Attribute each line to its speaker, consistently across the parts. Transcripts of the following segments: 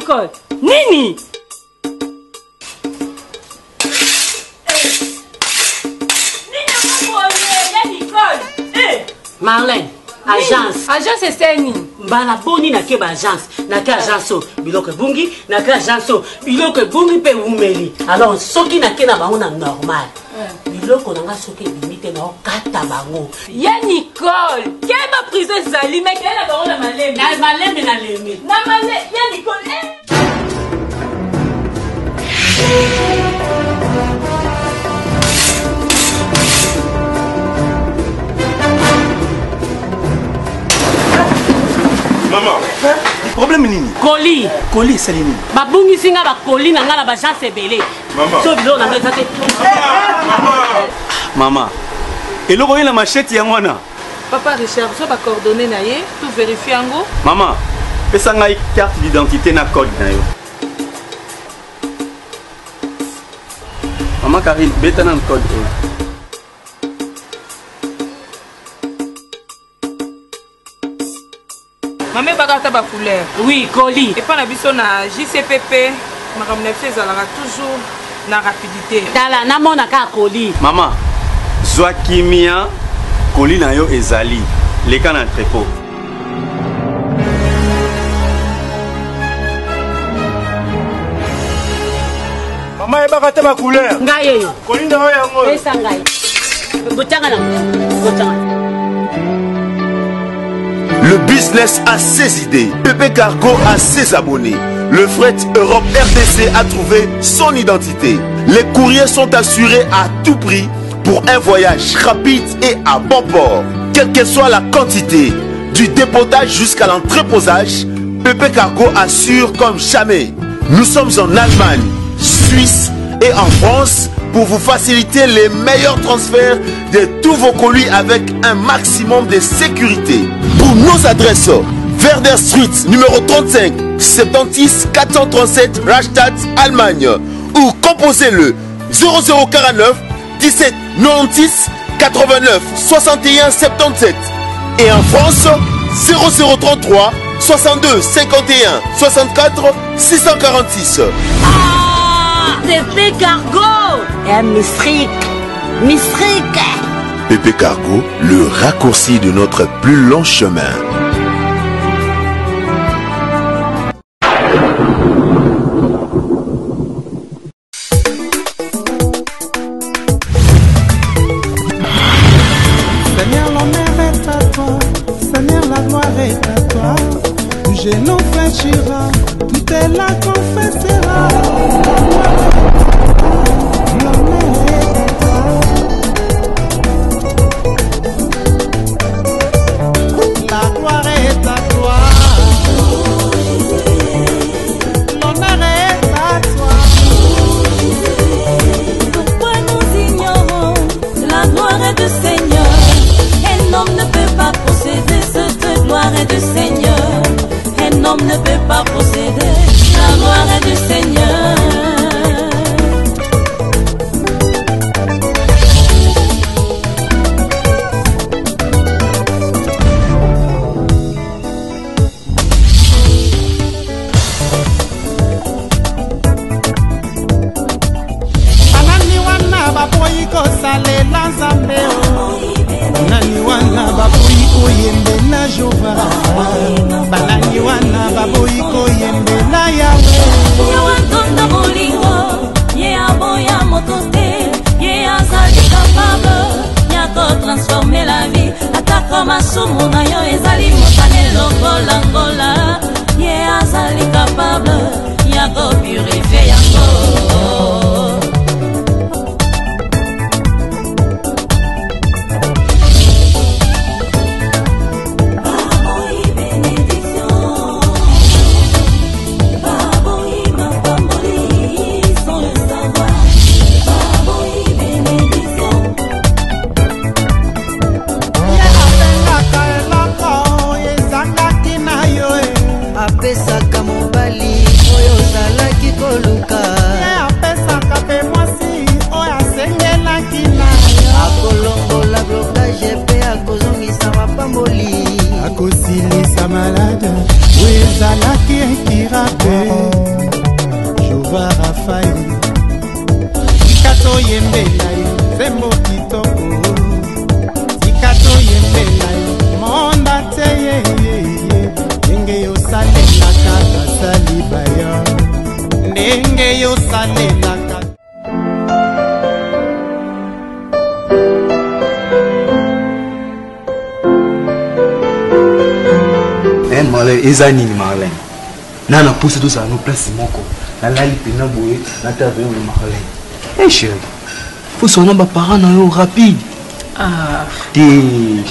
Speaker 1: Nicole, Nini.
Speaker 2: Marlène, agence.
Speaker 1: Agence c'est Seni.
Speaker 2: Mbala boni na keba agence. Na ke agence o biloko bungi, na ke agence o biloko bungi pe umeli. Alors soki na ke na bango na normal. Biloko nanga soki limite na okata bango.
Speaker 1: Ya Nicole, keba prison zali mais kela bango na maleme.
Speaker 2: Na maleme na lemi.
Speaker 1: Na maleme, ya Nicole.
Speaker 3: Maman, problème nini?
Speaker 2: Colis.
Speaker 3: Colis, c'est nini?
Speaker 2: Babungi singa ba colis na ngala ba agence belé.
Speaker 3: Maman.
Speaker 2: So bilo na ngala te.
Speaker 3: Maman. Et le voyez la machette ya mwana.
Speaker 1: Papa Richard, so ba coordonner na ye, tout vérifier ngo.
Speaker 3: Maman, pesa ngai carte d'identité na code na yo. Maman Karine, beta na code.
Speaker 1: Maman bagata ba couleur.
Speaker 2: Oui, colis.
Speaker 1: Et pas na biso na JCPP, madame Nefse zalaka toujours na rapidité.
Speaker 2: Tala na mona ka colis.
Speaker 3: Maman, zwa kimia colis na yo ezali. Leka na entrepôt. Maman ebaka ma couleur.
Speaker 2: Ngai yo.
Speaker 3: Colis na yo yango.
Speaker 2: Pesa ngai. Botanga na. Botanga.
Speaker 4: Le business a ses idées, PP Cargo a ses abonnés. Le Fret Europe RDC a trouvé son identité. Les courriers sont assurés à tout prix pour un voyage rapide et à bon port. Quelle que soit la quantité, du dépotage jusqu'à l'entreposage, PP Cargo assure comme jamais. Nous sommes en Allemagne, Suisse et en France pour vous faciliter les meilleurs transferts de tous vos colis avec un maximum de sécurité. Pour nos adresses, Werder Street, numéro 35, 76 437, Rastatt, Allemagne. Ou composez-le 0049 17 96 89 61 77. Et en France, 0033 62 51 64 646.
Speaker 2: PP Cargo et Mistrik.
Speaker 4: PP Cargo, le raccourci de notre plus long chemin.
Speaker 5: Seigneur, l'honneur est à toi, Seigneur, la gloire est à toi. Tout genou fléchira, tout est là confessera.
Speaker 6: Ne peut pas posséder la gloire du Seigneur.
Speaker 5: Banani wana baboyi kosalela Nzambe banani wana baboyi koyembela Jehova banani wana baboyi koyembela Yawe
Speaker 6: Yawatonda bolingo ye aboya moto te ye azali capable ya kotransformer la vie atako masumu na yo ezali motane lokola ngola ye azali capable ya kopurifier yango.
Speaker 5: ezangaki na yo
Speaker 7: Marlène, Ezanine Marlène. Nana pousse tout ça à nos places moko. Na lali pena boye, na tave on Marlène. Eh chérie. Faut son nombre parents na rapide.
Speaker 8: Ah.
Speaker 7: Té.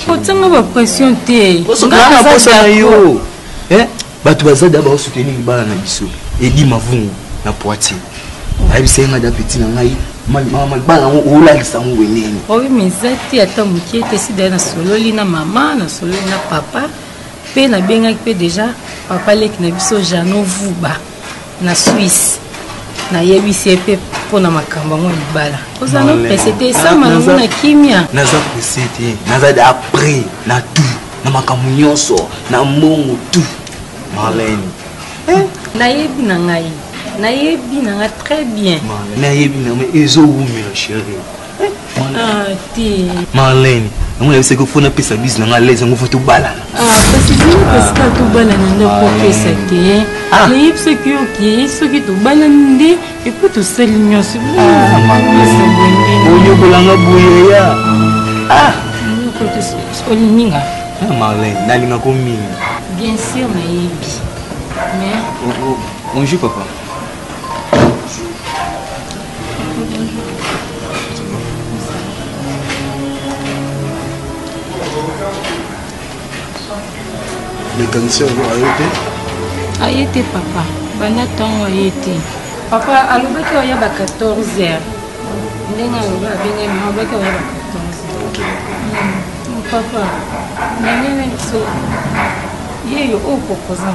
Speaker 8: Faut tanga ba pression té.
Speaker 7: Faut son kana posa na yo. Batu baza d'abord soutenir bana na biso. Et dit mavungu na Poitiers. Ayi senga da petit na ngai. Maman bana o la lisa mo wenene.
Speaker 8: Oui mais zati ata mukiete sida na sololi na maman na sololi na papa. Pe na benga pe déjà papa lek na biso Jano Vuba na Suisse. Na yebisi pe pona makamba ngo libala. Oza no pesete sama na kimia.
Speaker 7: Naza pesete, naza d'après na tout. Na makambo nyonso, na mbongo tout. Marlène.
Speaker 8: Na yebi na ngai. Na yebi na nga très bien.
Speaker 7: Marlène, na yebi na mais ezo wumela chérie.
Speaker 8: Ah, ti.
Speaker 7: Marlène, on a essayé de faire un peu sa bise, on a l'aise, on va tout balader.
Speaker 8: Ah, parce que parce que tout balader, on doit pas ça te. Mais il ce qui ok, ce qui tout balader et puis tout seul mignon c'est bon.
Speaker 7: Ah, Marlène. Oyo bolanga boyeya. Ah,
Speaker 8: on peut te solininga.
Speaker 7: Ah, Marlène, nalinga ko mingi.
Speaker 8: Bien sûr, na yebi. Mais
Speaker 7: Bonjour papa.
Speaker 9: Mécanicien a
Speaker 8: été papa. Banaton a été. Papa, alobaki oya ba 14h. Ndenga oba benye mabaki oya ba 14h. Papa. Nene so. Yeyo o proposa.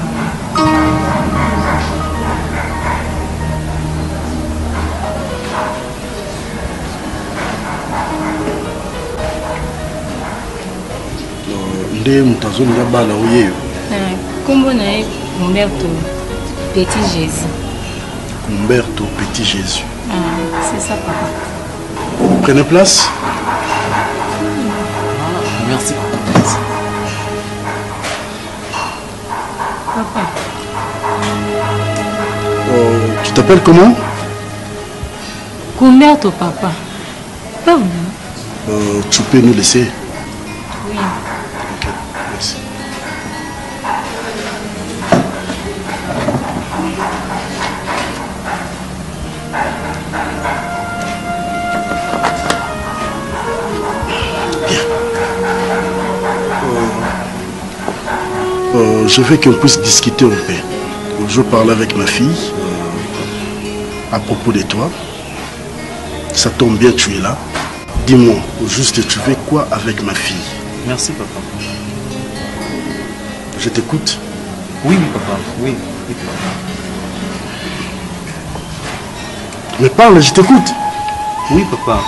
Speaker 9: Nde mutazo nga bana oyeyo.
Speaker 8: Kombo na Humberto Petit Jésus.
Speaker 9: Humberto Petit Jésus.
Speaker 8: Ah, c'est ça papa.
Speaker 9: Prenez place.
Speaker 7: Merci.
Speaker 8: Papa.
Speaker 9: Tu t'appelles comment?
Speaker 8: Humberto papa. Pardon.
Speaker 9: Tu peux nous laisser?
Speaker 8: Oui.
Speaker 9: Ok, merci. Je veux qu'on puisse discuter un peu. Je parle avec ma fille à propos de toi. Ça tombe bien, tu es là. Dis-moi, au juste, tu fais quoi avec ma fille?
Speaker 7: Merci papa.
Speaker 9: Je t'écoute.
Speaker 7: Oui, papa. Oui, papa.
Speaker 9: Mais parle, je t'écoute.
Speaker 7: Oui, papa.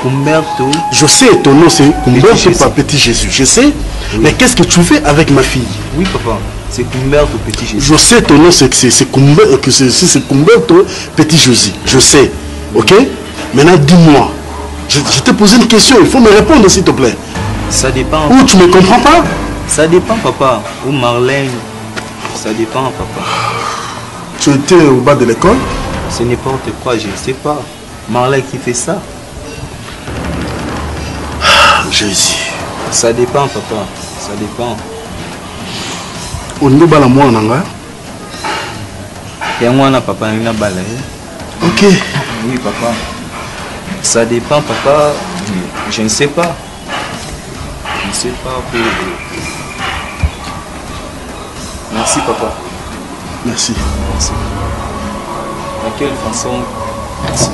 Speaker 7: Humberto.
Speaker 9: Je sais, ton nom c'est Humberto, pas Petit Jésus. Je sais. Oui. Mais qu'est-ce que tu fais avec ma fille?
Speaker 7: Oui, papa. C'est Humberto Petit Jésus.
Speaker 9: Je sais, ton nom c'est Humberto Petit Jésus. Je sais. Ok? Maintenant, dis-moi. Je t'ai posé une question. Il faut me répondre, s'il te plaît.
Speaker 7: Ça dépend.
Speaker 9: Ou tu ne me comprends pas?
Speaker 7: Ça dépend, papa. Ou Marlène. Ça dépend, papa.
Speaker 9: Tu étais au bas de l'école?
Speaker 7: C'est n'importe quoi, je ne sais pas. Marlène qui fait ça?
Speaker 9: Jésus.
Speaker 7: Ça dépend, papa. Ça dépend.
Speaker 9: Au niveau de la moi,
Speaker 7: il y a moi, papa, il y a balai.
Speaker 9: Ok.
Speaker 7: Oui, papa. Ça dépend, papa. Je ne sais pas. Je ne sais pas. Merci, papa.
Speaker 9: Merci.
Speaker 7: Merci. De quelle façon? Merci.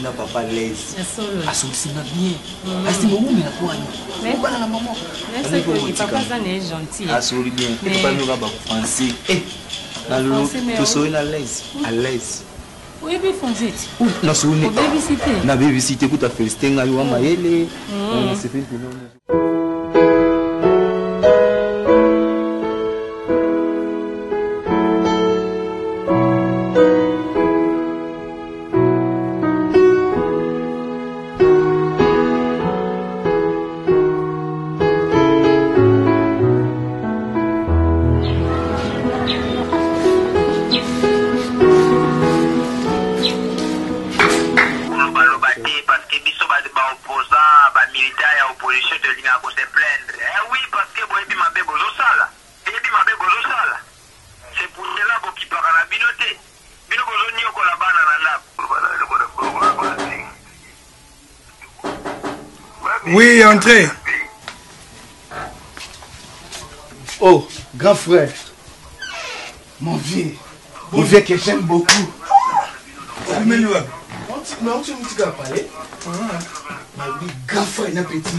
Speaker 7: Na papa l'aise. Assolutement bien. Asi momu na kwani. Bana na maman.
Speaker 8: Merci que papa ça est gentil.
Speaker 7: Assolutement bien. Tu pas nous ba français. Eh. Na lolo tu sois à l'aise. À l'aise.
Speaker 8: Oui, bien français.
Speaker 7: Na souni.
Speaker 8: Babysitter.
Speaker 7: Na babysitter ku ta féliciter ngai wa mayele. On se fait
Speaker 10: Oui, entrez.
Speaker 7: Oh, grand frère. Mon vieux que j'aime beaucoup. Non, tu me dis qu'à parler. Grand frère, il y a petit.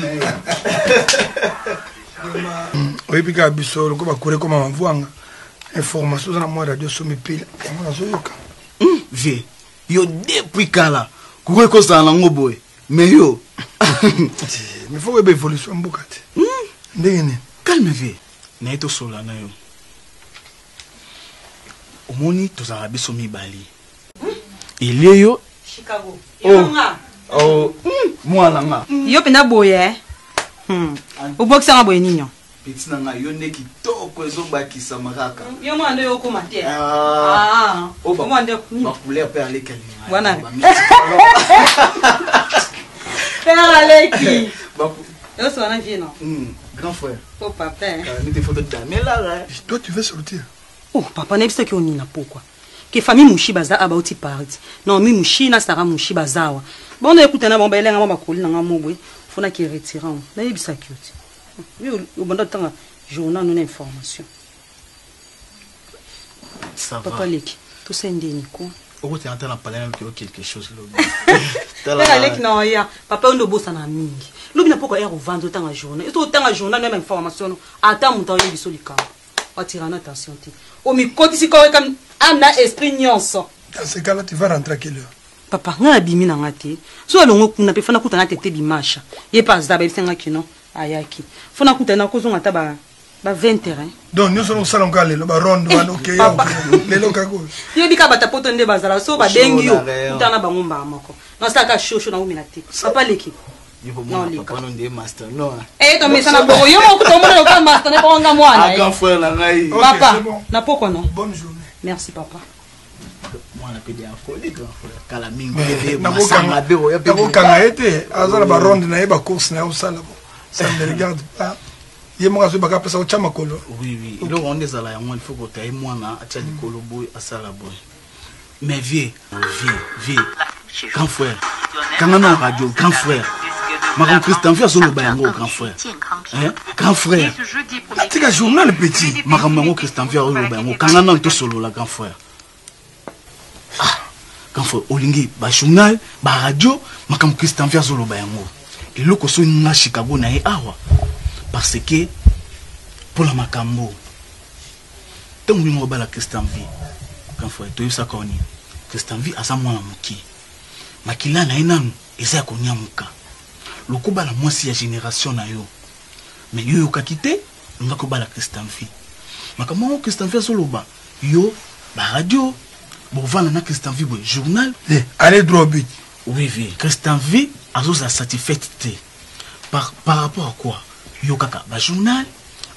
Speaker 10: Oui, puis quand biso le ko bakure comme mavwanga information na moi radio so mipila yango nazoyoka.
Speaker 7: Vieux, yo depuis kala. Kure ko sa na ngoboy. Mais yo.
Speaker 10: Mais faut que évolution mboka te. Ndenge.
Speaker 7: Calme vieux. Na eto sola na yo. Omoni tozala biso mibali. Il yo
Speaker 1: Chicago.
Speaker 7: Oh, moi là.
Speaker 1: Yo pena boye. Obokisa nga boye ninyo.
Speaker 7: Petit nanga yo ne kitoko ezobakisa makaka.
Speaker 1: Yo mwande yo koma te.
Speaker 7: Oba.
Speaker 1: Mwande
Speaker 7: ma couleur peut aller calme.
Speaker 1: Wana. Père Aleki. Yo so na vie non.
Speaker 7: Grand frère.
Speaker 1: Oh papa.
Speaker 7: Mais des photos de mais là.
Speaker 10: Toi tu veux sortir.
Speaker 1: Oh papa na biso ki onina pourquoi? Que famille mushi baza abauti party. Non mi mushi na sara mushi bazawa. Bon na écoute na bon belenga mama koli na ngamo fona ki retirant na yebisa cute yo obanda tanga journal non information
Speaker 7: ça va
Speaker 1: papa leki to sende ni ko
Speaker 7: o te entendre parler quelque chose
Speaker 1: là leki na ya papa ndo bossa na mingi lobi na poko ero vendre tanga journal to tanga journal même information ata muta yebiso likambo atirana attention ti o mi kotisi ko comme ana esprit nyonso.
Speaker 10: Dans ce cas là tu vas rentrer à quelle heure?
Speaker 1: Papa nga bimi na ngati so alongo kuna pe fana kutana tete bimasha ye pas da ba bisenga kino ayaki fana kutana ko zonga ta ba 20 hein
Speaker 10: donc nous sommes salon kale lo ba rondo ba OK le lo ka go
Speaker 1: ye bika bata poto nde bazala so ba dengi yo kutana ba ngomba moko na saka shosho na umi na te papa leki
Speaker 7: non papa non de master non
Speaker 1: to mesa na bogo yo mo kutomo lo ka master ne ba nga mwana
Speaker 7: grand frère na ngai
Speaker 1: papa na poko non
Speaker 10: bonne journée
Speaker 1: merci papa.
Speaker 7: Moi na pedi afoli grand frère kala mingi
Speaker 10: na ko kanga ete azala ba ronde na eba course na usala bo ça ne regarde pas ye mo kaso baka pesa o chama kolo
Speaker 7: oui le ronde zala yango il faut que taille moi na atia likolo boy asala boy mais vieux grand frère kanga na radio grand frère Maman Christian vient sur le bayango grand frère grand frère
Speaker 10: tika journal petit
Speaker 7: Maman Christian vient sur le bayango kanga na to solo la grand frère. Quand faut olingi ba journal ba radio makam Christian via zolo bayango et loko so na Chicago na e awa parce que pour la makambo tant ngo ba la Christian vie quand faut to yisa koni Christian vie asa mwana muki makila na enanu eza ko nyamuka loko ba la mwasi ya génération na yo mais yo ka kité ngako ba la Christian vie makambo Christian vie zolo ba yo ba radio. Bon, voilà, na Christian V, journal.
Speaker 10: Allez, droit but.
Speaker 7: Oui. Christian V, a sa satisfaite. Par rapport à quoi? Yo kaka, ba journal,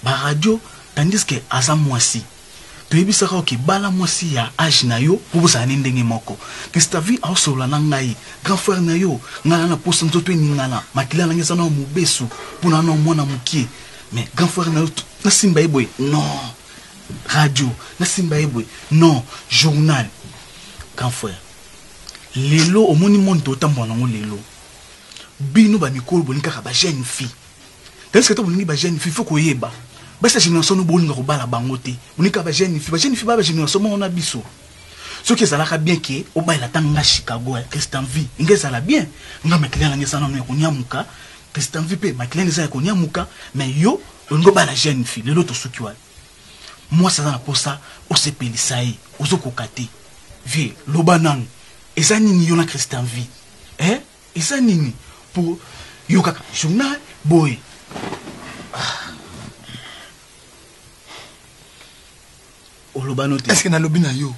Speaker 7: ba radio, tandis que asa mwasi. To yebi saka oki bala mwasi ya âge na yo, pour sa ndenge moko. Christian V a osola na ngai, grand frère na yo, ngala na posa nzoto ni ngala, makila na ngesa na mubesu, pona na mwana mukie. Mais grand frère na yo, na simba eboy, non. Radio, na simba eboy, non. Journal. Grand frère, lelo au moni monde otambo na ngo lelo. Bino ba mikolo bolinga ka ba jeune fille. Tandis que to bolingi ba jeune fille faut ko yeba. Ba sa génération no bolinga ko bala bango te. Bolinga ba jeune fille ba génération mo na biso. Ce qui ça la bien que o ba la tanga Chicago Christian V. Inga ça la bien. Nga makile na ngesa na ko nyamuka. Christian V pe makile na ko nyamuka, mais yo ngo ba la jeune fille lelo to suki wa. Moi ça na pour ça o se pelisai, o zo ko kate. Vie, lobanang, eza nini yo na Christian V? Eza nini pour yo kaka journal boy. Olobanote.
Speaker 10: Est-ce que na lobina yo?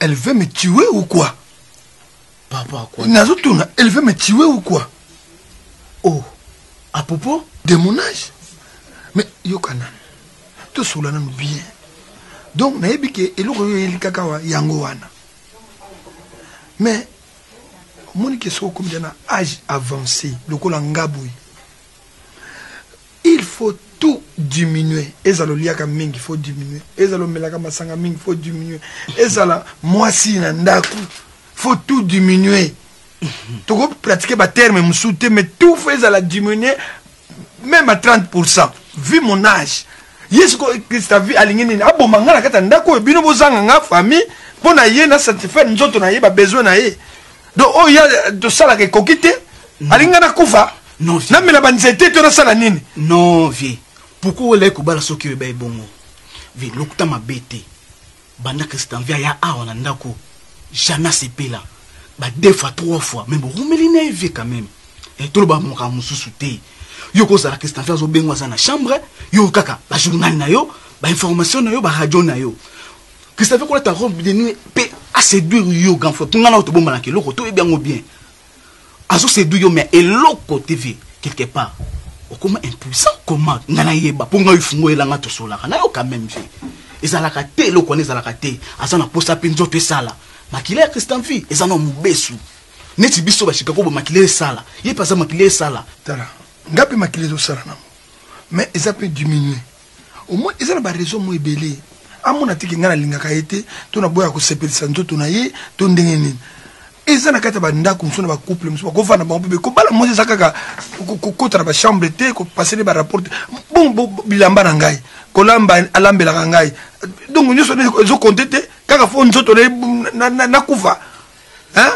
Speaker 10: Elle veut me tuer ou quoi?
Speaker 7: Papa à quoi?
Speaker 10: Nazotuna, elle veut me tuer ou quoi?
Speaker 7: Oh, à propos
Speaker 10: de mon âge. Mais yo kana. Tout cela nous bien. Donc, na ebike eloko yo kakawa yango wana. Mais moni ke so comme na âge avancé, lokola ngabui. Il faut tout diminuer. Ezalo liaka mingi faut diminuer. Ezalo melaka masanga mingi faut diminuer. Ezala mwasi na ndaku faut tout diminuer. Tu peux pratiquer ma terme, me soutenir, mais tout fait à la diminuer, même à 30%. Vu mon âge. Yes, Christophe, aligné, ah bon, mangala, katanda, ko, bino, bozanga, famille, pour naïe, na satisfaire, nous autres, naïe, besoin naïe. Donc, oh, il y a de ça, la coquité, aligné, na koufa. Non, vieux. Non, mais la banzette, tu as ça, la nine. Non, vieux. Pourquoi les koubala, ce qui est bon? Vieux, l'octa m'a bêté. Banda Christophe, ya, ah, on a ndako. Jamais c'est là. Bah, 2 fois, 3 fois. Mais bon, Roumelina est vieux quand même. Et tout le monde m'a moussouté. Yo ko sala Christophe zo bengwa za na chambre yo kaka ba journal na yo ba information na yo ba radio na yo Christophe ko la ta robe de nuit pe a séduire yo ganfo tunga na to bomba na keloko to bien ou bien azo séduire yo mais eloko TV quelque part o comment impuissant comment ngana yeba po nga ifungo elanga to sola na yo quand même fait ezala ka te eloko ne ezala ka te aza na posa pinzo to sala makile Christophe ezana mubesu neti biso ba shikako bo makile sala ye pasa makile sala tala ngapi makile zo sala na mais ils a pu diminuer au moins ils ont ba raison mo ebele amona tiki ngana lingaka été to na boya ko sepelisa nzoto na ye to ndenge nini ils ana kata ba ndako msona ba couple msona ko fana ba bebe ko bala mo zakaka ko tra ba chambre te ko passer ba rapport bon bilamba na ngai ko lamba alambela ka ngai donc nyoso zo contete kaka fo nzoto na kufa hein.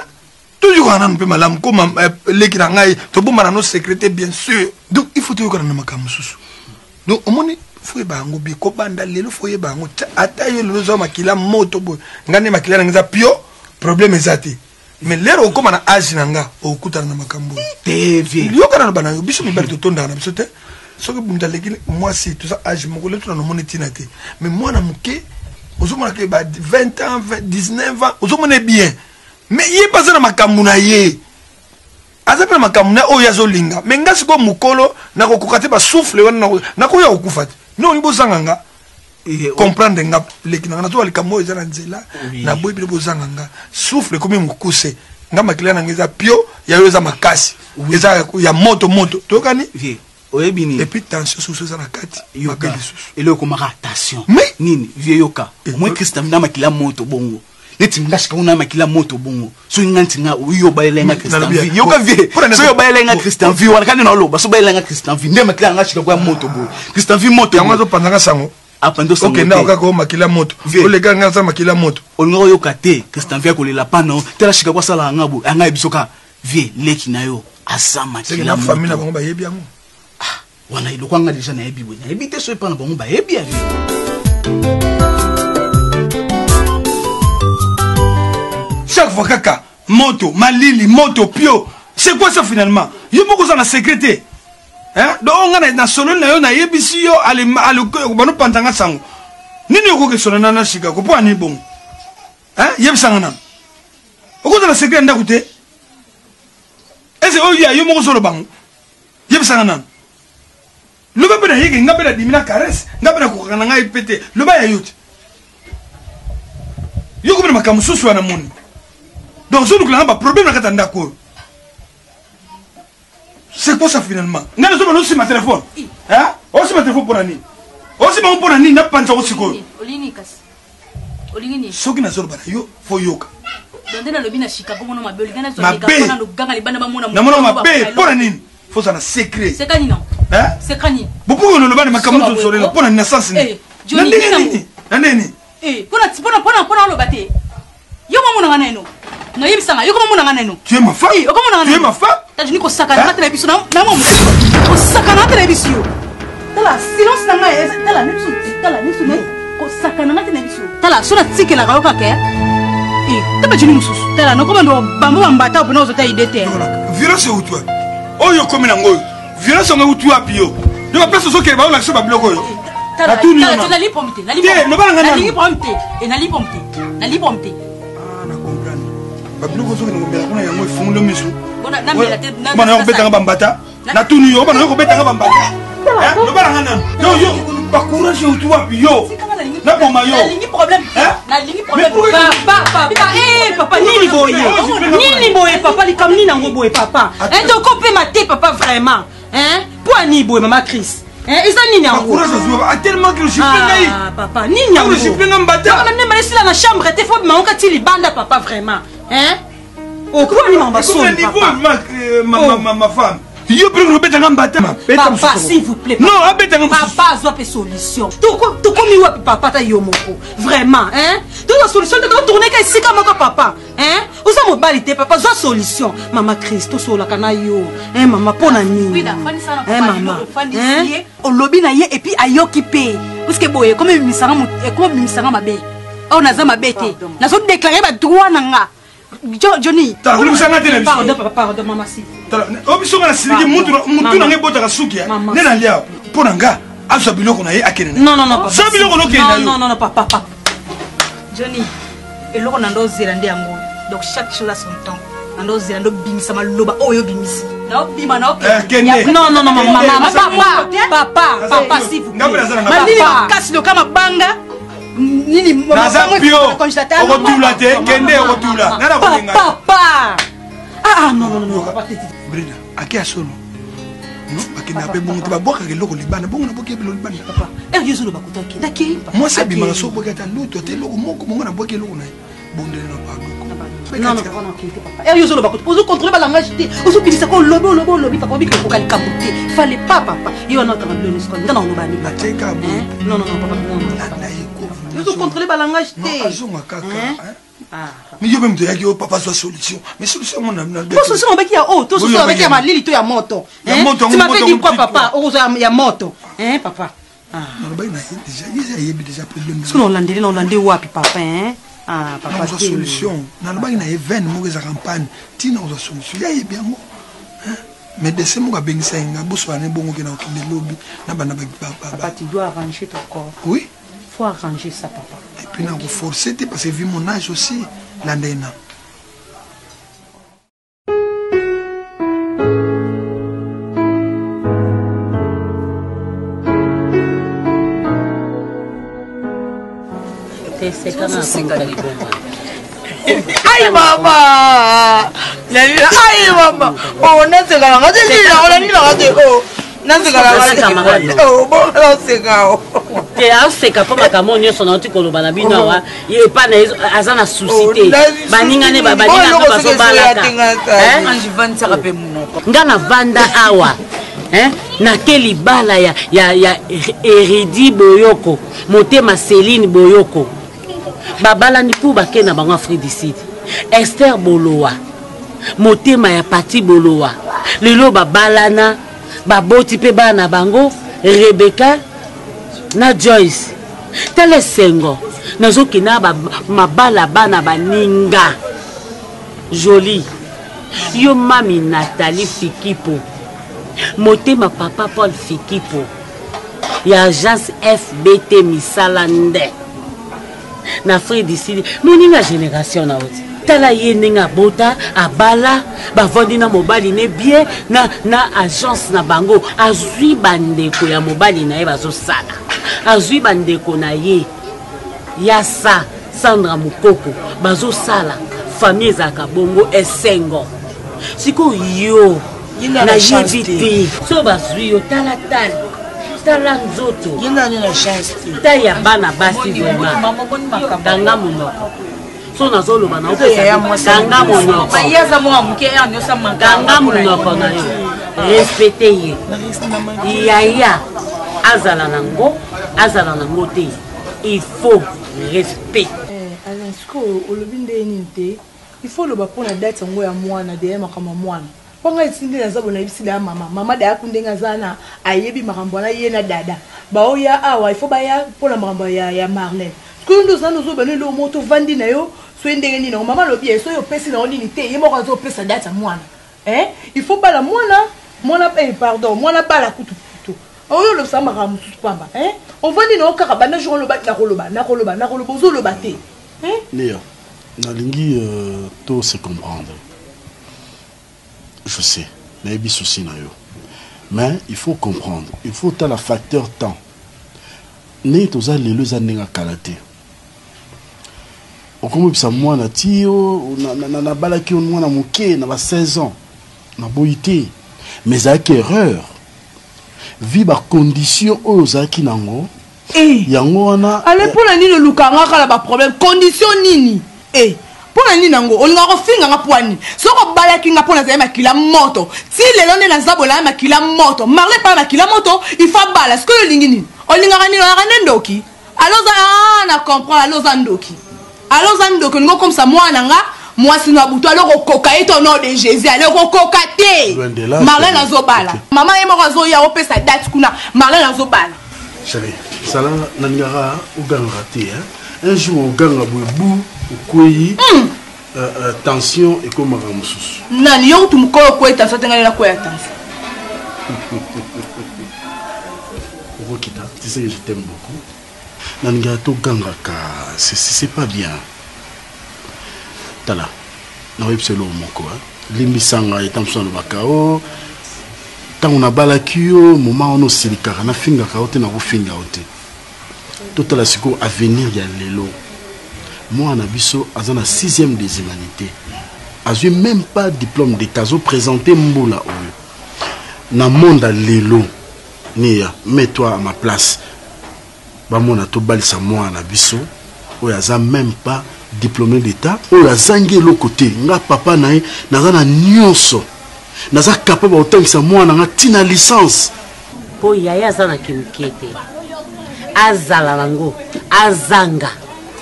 Speaker 10: Toujours un peu malam comme l'écran, tout bon malano secrétaire bien sûr. Donc il faut toujours qu'on ait un sous. Donc au moins il faut bango bi ko banda lelo faut bango ataye le zo makila moto bo ngane makila nga pio problème ezati. Mais lero comme na âge nanga okuta na makambo. TV. Yo kana bana yo biso mi bali to tonda na biso te. So que bunda lekile moi c'est tout ça âge mo ko le to na monetina te. Mais moi na muke ozomona ke ba 20 ans 19 ans ozomona bien. Mais il est passé dans ma kamuna ye. Azapela makamuna o yazo linga. Mais nga siko mukolo na ko kokate ba souffle na ko ya okufati. Non ibo zanganga. Comprendre nga lekina na to alikamo ezana nzela na boy bi bo zanganga. Souffle comme mukuse. Nga makila na ngeza pio ya yoza makasi. Eza ya moto. Tokani? Vie. Oyebini. Et puis tension sous ça na kati. Yoka. Et le komara attention. Mais nini vie yoka. Moi Christophe na makila moto bongo. Leti ngashika una makila moto bongo so ngantinga uyo bayelenga Christophe yoka vie so yo bayelenga Christophe wana kana loba so bayelenga Christophe ndema makila ngashika kwa moto bo Christophe moto yango zo pananga sango apando sango okay na okako makila moto olega ngasa makila moto olngo yoka te Christophe ko lela pano tela shika kwa sala ngabo anga bisoka vie leki na yo asama kila moto famille na bango ba yebi yango wana iloko nga deja na yebi bo na yebi te so epana bango ba yebi ya chaque fois kaka moto malili moto pio c'est quoi ça finalement yo moko za na sécurité hein donc on a na solo na yo na yebisi yo ale bano pantanga sango nini yoko ke solo na shika ko po ani bon hein yebisanga na oko za na sécurité ndako te est-ce o ya yo moko solo bang yebisanga na lo ba bena yeke ngabela dimina caresse ngabela ko kana ngai pété lo ba ya yote yo ko bena makamususu wana moni. Donc, si nous avons un problème, c'est quoi ça finalement? Nous avons aussi ma téléphone. Hein? Aussi ma téléphone pour Nani. Aussi ma pour Nani, n'a pas de aussi quoi.
Speaker 11: Olingini.
Speaker 10: Ce qui n'a pas de yo, faut yoka.
Speaker 11: Dans le bina Chicago, mon ma belle,
Speaker 10: ma belle, pour Nani. Faut ça secret.
Speaker 11: C'est canino.
Speaker 10: Hein?
Speaker 11: C'est canino.
Speaker 10: Beaucoup de le Makamoto sur le pour la naissance.
Speaker 11: Nani. Pour le bâté. Yo maman n'a neno. No yebisanga yo comment monanga neno.
Speaker 10: Tu es ma femme.
Speaker 11: Tu es
Speaker 10: ma femme.
Speaker 11: T'as dit ko sakana na télévision na maman. Ko sakana na télévision. Tala silence na ngai tala nipsu tala nipsu ne ko sakana na télévision. Tala sona tike la ka ke. Taba jini mususu. Tala no komando bambo bambata obona ozota idete.
Speaker 10: Violence ou toi. Oh yo comme na ngoyo. Violence ngo tu apio. De ma place so ke ba la so ba bloko yo.
Speaker 11: Tala tala li pomte. Na li pomte. Na li pomte.
Speaker 10: Babilo ko ngombe kuna yango ifungulo misu.
Speaker 11: Bona namela te
Speaker 10: na. Bona obetanga bambata. Na tuni yo bona obetanga bambata. No bala ngana. Yo ba courage utu wapi yo. Na bomba yo.
Speaker 11: Na lingi problème. Na lingi problème. Papa. Papa nini boye. Nini boye papa li comme ni nango boye papa. Donc couper ma tête papa vraiment. Hein? Pour ni boye maman Chris. Et ça ni nango.
Speaker 10: Courage a tellement que je suis plein.
Speaker 11: Ah papa ni nango.
Speaker 10: Je suis plein mbata.
Speaker 11: Même me laisser là la chambre, t'es faut ma onka ti li banda papa vraiment. Hein?
Speaker 1: Okwa ni mamba soni papa.
Speaker 10: Ma femme. Yo peux le mettre en bâtard.
Speaker 1: Papa, s'il vous plaît.
Speaker 10: Non, abeta ngam.
Speaker 1: Papa, zoa pe solution. Tu comme yo papa ta yo moko. Vraiment, hein? Tu la solution de tourner ka ici comme papa, hein? Oza mobilité papa, zoa solution. Mama Christo so la kana yo. Hein mama pona ni.
Speaker 11: Oui, la fani ça
Speaker 1: hein maman.
Speaker 11: Hein? O lobi na ye et puis ayoki pe. Parce que boye comme misanga mabe. On a za mabete. Na so déclarer ba droit nanga. Johnny.
Speaker 10: Pardon,
Speaker 1: maman si.
Speaker 10: Obiso na siliki mutu na ngebota ka suki. Nena lia ponanga. Aso biloko na ye akene.
Speaker 1: Non papa.
Speaker 10: Ça biloko no kena.
Speaker 1: Non papa.
Speaker 11: Johnny. Eloko na ndo zela ndi yango. Donc chaque chose a son temps. Na ndo zela ndo bimisa maloba oyo bimisi. Na obima na
Speaker 10: kende.
Speaker 1: Non maman. Papa s'il vous plaît.
Speaker 11: Mandini makasi lo kama banga. Nini
Speaker 10: Rotula te kende rotula nana kolinga
Speaker 1: papa non papa
Speaker 10: Brenda akia solo no bakina pe bongo te baboka ke loko libana bongo na boke bilo libana
Speaker 1: papa yezo lo bakuta ke ndaki
Speaker 10: moi c'est bima so boka ta luto te loko moko mongo na boke loko na bondele na pa
Speaker 1: non papa yezo lo bakuta ozo contrôler ba langage te ozo bilisa ko lobi papa biko ko kalika muté fallait pas papa yo na ka bleu sko ndana no bani
Speaker 10: na teka
Speaker 1: non papa non vous contrôlez le langage
Speaker 10: mais yo même de yo papa soit solution mais solution mon ami
Speaker 1: solution avec ya auto solution avec ya malili to ya moto tu m'avais dit quoi papa o ya moto hein papa
Speaker 10: non ba ina déjà problème
Speaker 1: ce qu'on landé wapi papa hein papa
Speaker 10: solution na ba ina event mo za campagne tina o solution ya bien mo mais de ce mo ka bengisa nga boswana bongo ke na okinde lobby na bana ba
Speaker 1: papa tu dois arranger ton corps
Speaker 10: oui
Speaker 1: faut arranger ça papa
Speaker 10: et puis na vous forcer parce que vu mon âge aussi l'andena
Speaker 12: Aïe maman aïe maman oh naseka nga tshila ona nila nga te oh
Speaker 2: aseka mpo makambo nyonso nauti koloba na bino awa ye epa na aza na susi te baningane bazobalaka nga na vanda awa nake libala ya Eridi Boyoko motema Céline Boyoko babalani mpo bake na bango Afrique du Sud Esther Bolowa motema ya Pati Bolowa lelo babalana baboti pe bana bango Rebecca na Joyce tele sengo nazokina mabala bana baninga Jolie yo mami Nathalie Fikipo motema papa Paul Fikipo ya agence FBT Misalande na Afrique du Sud moninga génération na oti tala ye ninga bota abala bavondi na mobali ne bien na agence na bango azui bandeko ya mobali na ye bazosala azui bandeko na ye yasa Sandra Mukoko bazosala famille ezalaka bongo esengo siko yo na yebi te so bazwi yo tala nzoto ta ya bana basi vraiment tanga monoko so nazoloba na tanga monoko na yo respecte ye yaya azala nango te il faut respect
Speaker 12: il faut loba pona date ngo ya mwana de makama mwana panga itinde na zabo na ibisila ya mama da yakundenga zana ayebi makambo na ye na dada baoya awa il faut baya pona makambo ya Marlène kundo zano zo bane lo moto vandi na yo so ndenge ni na mama lobi so yo pesi na ondini te ye moko zo pesa date mwana il faut bala mwana pardon mwana bala kutu oyo lo sama ka mutu pamba on vandi na okaka bana jour lo ba na koloba zo lo baté
Speaker 9: Léa nalingi tout se comprendre. Je sais, mais il y a souci na yo. Mais il faut comprendre, il faut tant le facteur temps. Né toza lelo za nenga kalaté. Okomo bisa mwana tio na balaki mwana muke na ba 16 ans. Na boité. Mais avec erreur. Vi ba condition oyo zaki nango. Yango wana
Speaker 12: allez pour la nini lukanga kala ba problème condition nini Pona ni nango olinga ko finga nga poani. Soko bala kinga pona za makila moto. Si lelo nde na zabo la makila moto. Marle pa makila moto, il faut bala. Est-ce que lingini? Olinga ni la ndoki. Aloza na comprend aloza ndoki. Aloza ndoki ngo comme ça moi nanga. Moi si na buto alors koka et au nom de Jésus alors koka te. Marle na zobala. Maman e mo razo ya opesa date kuna. Marle na zobala.
Speaker 9: Chérie, ça là nangara ou ganga te hein. Un jour au ganga boubou ou tension et comme ramusus.
Speaker 12: Nani yo tu mukolo ko tension tenga na ko ya tension.
Speaker 9: Rokita, tu sais que je t'aime beaucoup. Nanga to ganga ka c'est pas bien. Tala. Na web selo moko hein. Limbi sanga etamso no bakao. Tant na balakio moment on silikara na finga ka ote na ko finga ote. Total siko avenir ya lelo. Moi, on a vu ça à la 6e des humanités. Je n'ai même pas diplôme d'état. Je présenté Mboula. Dans le monde à l'élo, mets-toi à ma place. Je n'ai même pas diplômé d'état. Je n'ai pas côté. Papa n'a pas nyonso. Je suis capable autant que ça. Moi, j'ai une licence.
Speaker 2: Pour yaya zana kimkete. Azala lango. Azanga.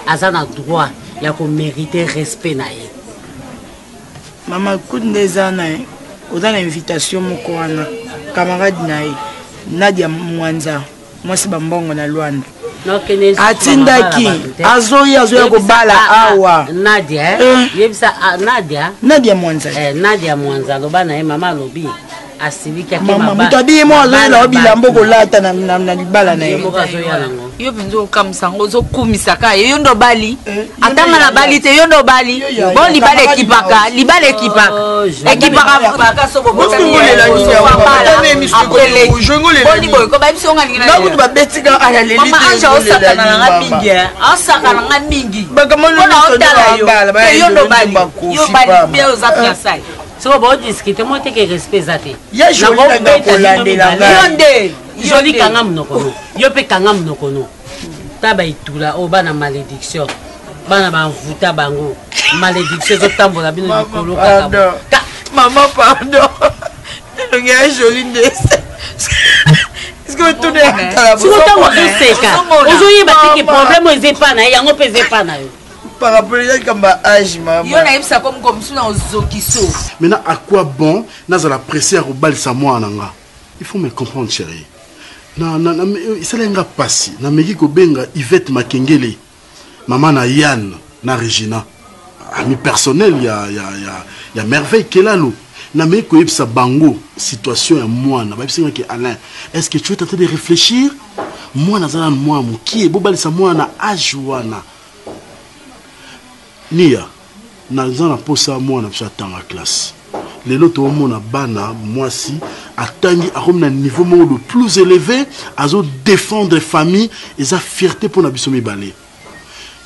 Speaker 2: Azana droit ya ko mériter respect na ye.
Speaker 12: Maman kundeza na ye. Ozana invitation moko wana. Camarade na ye. Nadia Mwanza. Mwasi bambongo na Luanda. Atindaki azoya ko bala awa.
Speaker 2: Nadia yebisa Nadia.
Speaker 12: Nadia Mwanza.
Speaker 2: Nadia Mwanza loba na ye mama lobi. Asilika ke
Speaker 12: mama mutadi mo azoya la bilambo ko lata na libala na ye.
Speaker 13: Yo benzo kamsango zo kumisaka yo ndo bali atanga na bali te yo ndo bali bon libale ekipaka baka so bobo ngole la ni apele boni boy ko ba biso ngani na
Speaker 12: ko ba betika ala leli
Speaker 13: mama acha osaka na nga mingi asaka na nga mingi bona otala yo ndo bali yo bali bien aux applaisai
Speaker 2: so bo discuter mo te ke respect zate
Speaker 12: ya joli na ko landela
Speaker 2: yonde joli kanga mnoko yo pe kanga mnoko no taba itula o bana malédiction bana ba mvuta bango malédiction zo tambola bino likolo kaka
Speaker 12: maman pardon ngi ya joli ndese est-ce que tout est tala
Speaker 2: so tango seka ozo yeba tiki problème ezepa na yango pe zepa na yo
Speaker 12: par rapport à kamba âge maman
Speaker 13: yo na yebisa comme suna ozokiso
Speaker 9: maintenant à quoi bon nazala presser à robal sa moi nanga il faut me comprendre chérie c'est un passé. Na meki ko benga Yvette Makengele, maman na Yann na Regina. Ami personnel ya merveille qu'elle a nous. Na meki ko yebsa bango situation ya moi na ba yebsa ke Alain. Est-ce que tu es en train de réfléchir? Moi na zala moi mo qui est bobali sa moi na ajuana. Nia na zana posa moi na psa tanga classe. Les autres hommes bana moi si atteindre à un niveau le plus élevé à défendre les familles et sa fierté pour nabiso mi balé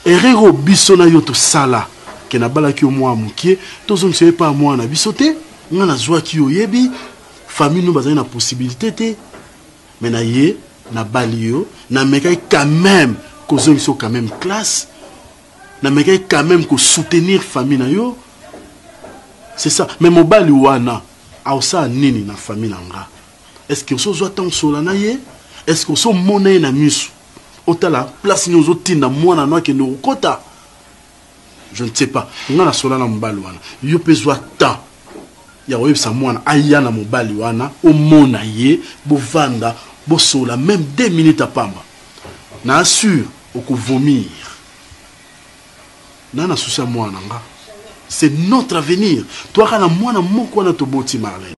Speaker 9: errero bisona yoto sala que na bala ki moi mukie tous on sait pas moi na bisoté on a joie ki oyebi famille nous bazana possibilité té mais na ye na balio na mekai quand même cause ils sont quand même classe na mekai quand même ko soutenir famille na yo. C'est ça. Mais mon bali wana, aosa nini na famille nanga. Est-ce que vous avez tant sola na ye? Est-ce que vous avez monnaie na misu? Otala place ni ozo tinda mwana na ke no kota. Je ne sais pas. On a sola na mbali wana. Yo pezwa ta. Ya oyo sa mwana aya na mobali wana, o mona ye, bo vanda, bo sola même 2 minutes à pamba. Na assure au ko vomir. Na soucia mwana nga. C'est notre avenir. Toi, quand moi, on a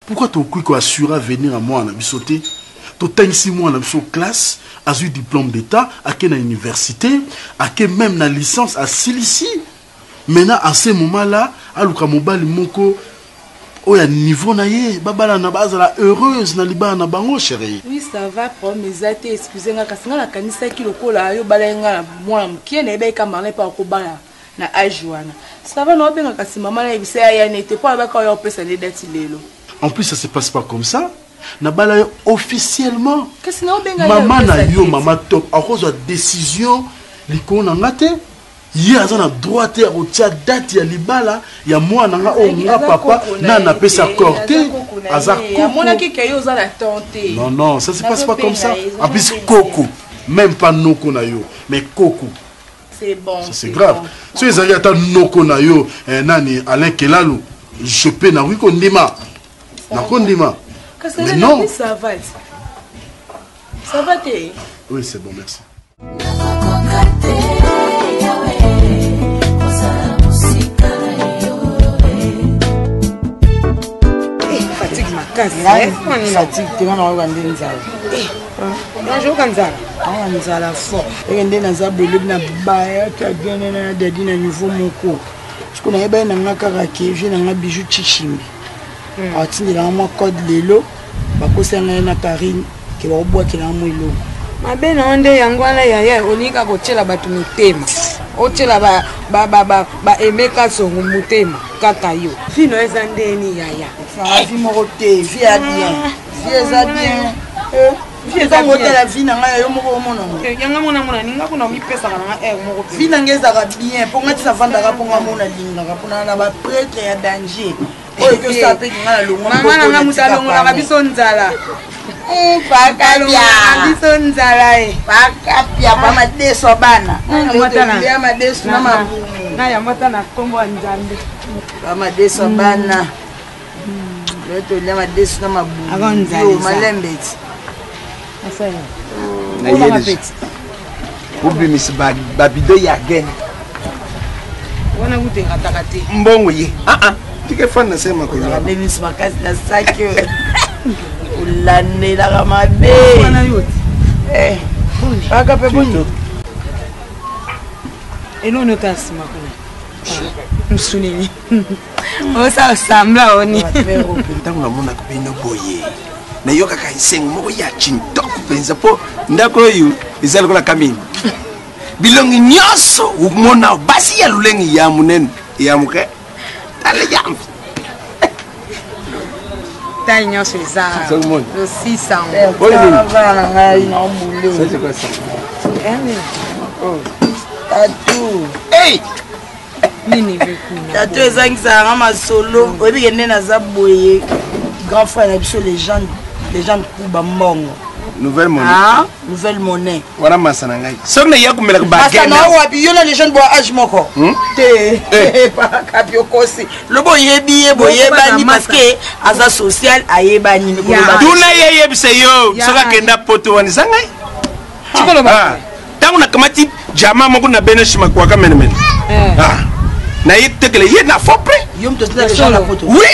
Speaker 9: pourquoi tu as assuré venir à moi, on a sauté? Tu as 6 mois, on a sauté classe, à eu diplôme d'état, à quelle université, à quelle même la licence à Silici. Maintenant, à ce moment-là, à l'Ukamobali Moko, au niveau naïe, babala na base la heureuse na liba na bango chérie.
Speaker 12: Oui, ça va pour mes athées, excusez-moi, parce que la canissa qui le colle à yo balenga moi qui est né comme on n'est pas au bala na ajuana. Ça va non bien kasi maman na ibisa ya n'était pas avec yo pesa les dates lelo.
Speaker 9: En plus ça se passe pas comme ça. Na bala officiellement.
Speaker 12: Kasi na benga
Speaker 9: maman na yo maman top à cause de décision likona ngate. ye aza na droit te ya kotia date ya libala ya mwana nga oyo nga papa na napesa accord te aza non non ça se passe pas comme ça en plus koko même pas noko na yo mais koko
Speaker 12: c'est bon
Speaker 9: ça c'est grave so ezali ata noko na yo nani Alain Kelalo je peux na wiko ndima nakondima mais non
Speaker 12: ça va
Speaker 9: oui c'est bon merci
Speaker 14: nzala fort ekende naza bolobi na baya kagene na dadi na niveau moko siko nayebai nanga kaka ke vie nanga bijou chichimbi atindelanga mwa code lelo bakosanga ye na Paris ke baobwakelanga mwa eloko
Speaker 15: mabe na nde yango wana yaya olinga kotiela bato motema otiela baemeka songo motema kaka yo vino eza ndeni yaya
Speaker 14: vi moko te vi ya bien vi eza bien vi ezango otala vi na ngai yo moko omonango
Speaker 15: yanga monamona ninga kuna omipesaka nanga moko
Speaker 14: vi na ngai ezaka bien mpo ngai tisa vandaka mpo ngai mona lingaka mpona na bapretre ya danger oyo ekosala mpe kinga na longo
Speaker 15: mama nanga moto alongolaka biso nzala
Speaker 14: pakapia
Speaker 15: biso nzala
Speaker 14: pakapia bamadeso bana ya madeso na mabumu
Speaker 15: nayambata na nkombo ya nzambe
Speaker 14: bamadeso bana tolia madeso na mabumu malembeti
Speaker 16: ubimisi babido ya gene
Speaker 15: wana kutengataka te
Speaker 16: mbongo ye tike fana nasema koza
Speaker 14: bimisi makasi na saki ulandelaka mabe
Speaker 15: paka pe boni enono tasima kuna msunini osa sambla oni
Speaker 16: ntango namona kupenda boye nayokaka nsengo moko ya chintoko mpenza mpo ndako oyo eza lokola kamini bilongi nyonso omona basi ya lulengi ya monene ya moke tala yambi
Speaker 15: taille nyonso eza lo 600
Speaker 14: na ngai na ombule tatu
Speaker 15: nini vekuna
Speaker 14: tatu ezangisaka masolo oyebi kende naza boye grand frère na biso légende kuba mbongo
Speaker 16: nouvelle monnaie
Speaker 14: nouvelle monnaie
Speaker 16: wana masa na ngai soki naya komelaka
Speaker 14: bagena wapi yo na légende boya age moko te pakapi okosi lobo oyebi ye boyebani parce que aza social ayebani
Speaker 16: tuna ye yebisa yo soki akenda poto wana eza ngai ntango nakamati jama moko na bene shimakwaka menemene naye tekele ye na fo pre oui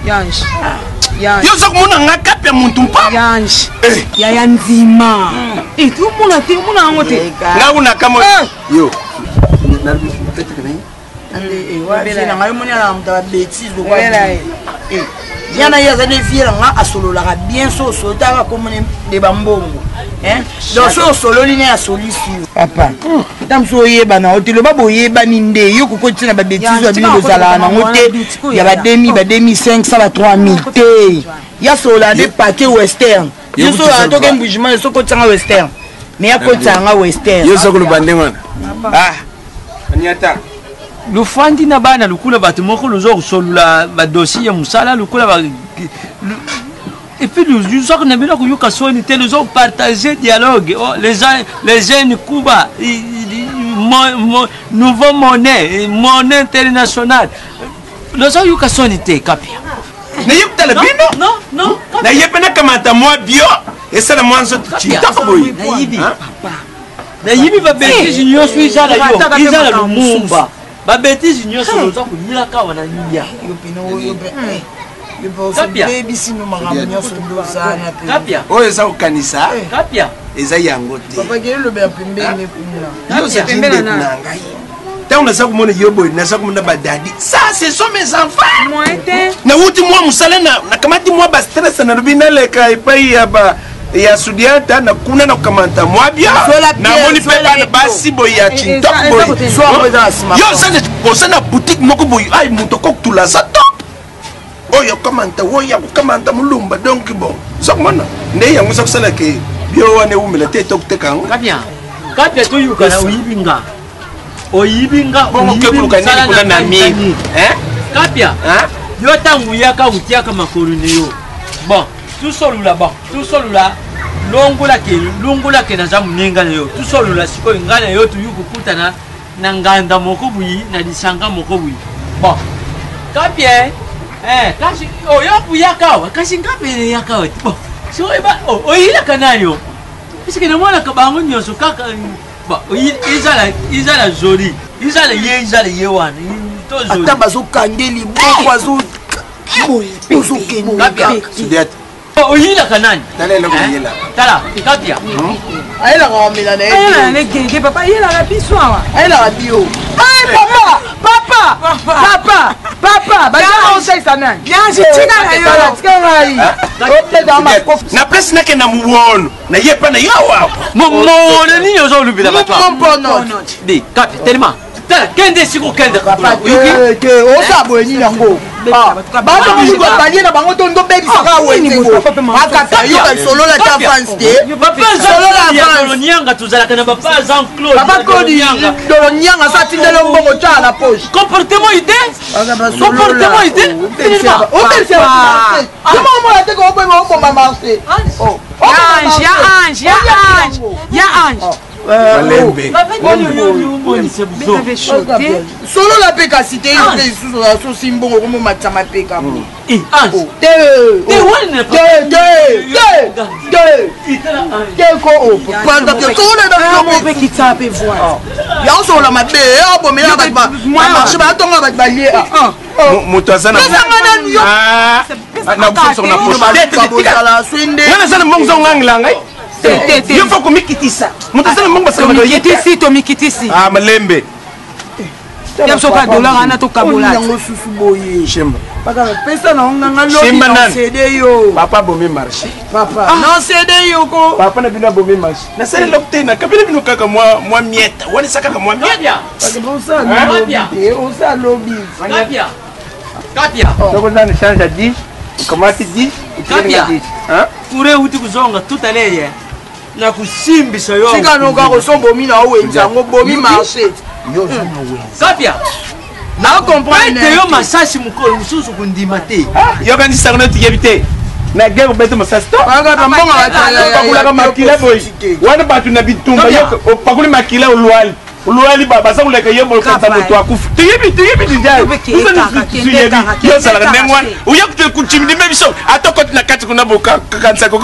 Speaker 15: yange
Speaker 16: yo sokomona nga kapya muntu mpa
Speaker 15: yange yaya nzima tumona te omona yango te
Speaker 16: nga unakamo yo
Speaker 14: nanga yo moni alaka moto abétise yana ye aza ne vie nanga asololaka bien so osotaka komone de bambongo donc so osololi ne asolisi yo papa ta mosu oyebana oteloba boyebani nde yo kokoti na babétise babino bozalaka nango te ya ba 2500 ba 3000 te ya solola nde paquet western yo so atoke mbujima yo so kotianga western mais ya kotianga western
Speaker 16: yo sokoloba ndenge wana aniata
Speaker 17: lufandi na bana lukula bato moko luzo kosolula badossier ya mosala lukula et puis nous sommes na bila kuyoka soni te nous avons partagé dialogue les jeunes Cuba nouveau monnaie internationale nous avons yoka soni te kapia
Speaker 16: na yiptala bino
Speaker 15: non
Speaker 16: na yepena kamata moi bio et ça le moins chitako boy
Speaker 17: na yibi papa na yibi ba bêtise nyonso izala yo izala lumumba ba bêtise nyonso nous avons yilaka wana nya
Speaker 14: yo pino
Speaker 16: oyo eza kokanisa eza yango te na ngai ntango naza komona yo boye naza komona badadi ça ce sont mes enfants nauti mwa mosala nakamati mwa bastress nalobi naleka epai ya sudiata na kuna na kokamata mwa bia namoni mpe bana basi boye ya chintoko boye yo oza na boutique moko boye ai moto kokotula za top oyo kamanta woya kukamanta mulumba donc bon sokomona nde yango sokosala ke bio wane umela te tokuteka yango
Speaker 17: kapia toyuka na uyibinga oyibinga
Speaker 16: oyibinga na mimi
Speaker 17: kapia yo tangu yaka utiaka makolu ne yo bon tout solula longola ke na jamu ninga ne yo tout solula siko ngana yo tu yukukutana na nganda moko buyi na disanga moko buyi bon kapia kasi yo buyaka kasi ngapene yaka bon so eba oyila kanayo puisque na mwana kabango nyoso kaka ba izala joli izala ye wana to joli
Speaker 14: ata bazokangeli boko azo
Speaker 16: Sudet
Speaker 17: oyila kanani tala kapia
Speaker 14: ayela ngamela na
Speaker 15: ayela ne genge papa ayela la biso awa
Speaker 14: ayela la bio papa baja onsai sana
Speaker 16: na place nake na muwono na yepa na yawa
Speaker 17: muwono ni yozo lubila papa de kapi telema tala kende siko kende
Speaker 14: papa ke osabweni nango bato misuko balie na bango to ndo bebisaka wenzengo akata yo solo la ta France te
Speaker 17: solo la France nyanga tuzalaka na papa Jean Claude
Speaker 14: papa Claude dolo nyanga sa tindelo mbongo cha la poche
Speaker 17: comportement idée
Speaker 14: comment on la te ko bomba marché
Speaker 15: ya ange
Speaker 14: solo la peka cité so simbongo komo matama peka yaosola mabe abomela bamarché batonga bato balie
Speaker 16: moto aza
Speaker 14: nabosala swinde
Speaker 16: aza mbongo zongangela ngai yo faut komikitisa moto asala mbongo
Speaker 15: basakitisi tomikitisi
Speaker 16: malembe
Speaker 15: yasoka dollar ana tokabola
Speaker 14: yango susu boye
Speaker 16: shemba
Speaker 14: pesa na nganga lobi na cede yo
Speaker 16: papa bomi marché
Speaker 14: papa non cede yo ko
Speaker 16: papa na bino bomi marché na sele lokte na kabila bino kaka moi mieta wani saka kaka moi mieta
Speaker 14: osa lobi
Speaker 17: kapia
Speaker 16: donc on a change à 10 comment tu dis
Speaker 17: kapia kure uti kuzonga tout à l'heure na kusimbisa yo
Speaker 14: sika no ka kosobomi na owenza ngo bomi marché
Speaker 16: yo
Speaker 17: kapia
Speaker 14: na comprendre
Speaker 17: yo masasi mukolo mususu kundima te
Speaker 16: yo kandi sangona tiyebite na gero bete masasi to
Speaker 14: anga tambonga
Speaker 16: bakula makila boy wana batu na bitumba yo pakuli makila ulwali baba sakuleka yembo kanta moto akufu tiyibi dijai yo sala nengwa uya kuchimdi mebiso atokoti na kati kuna boka kansa ko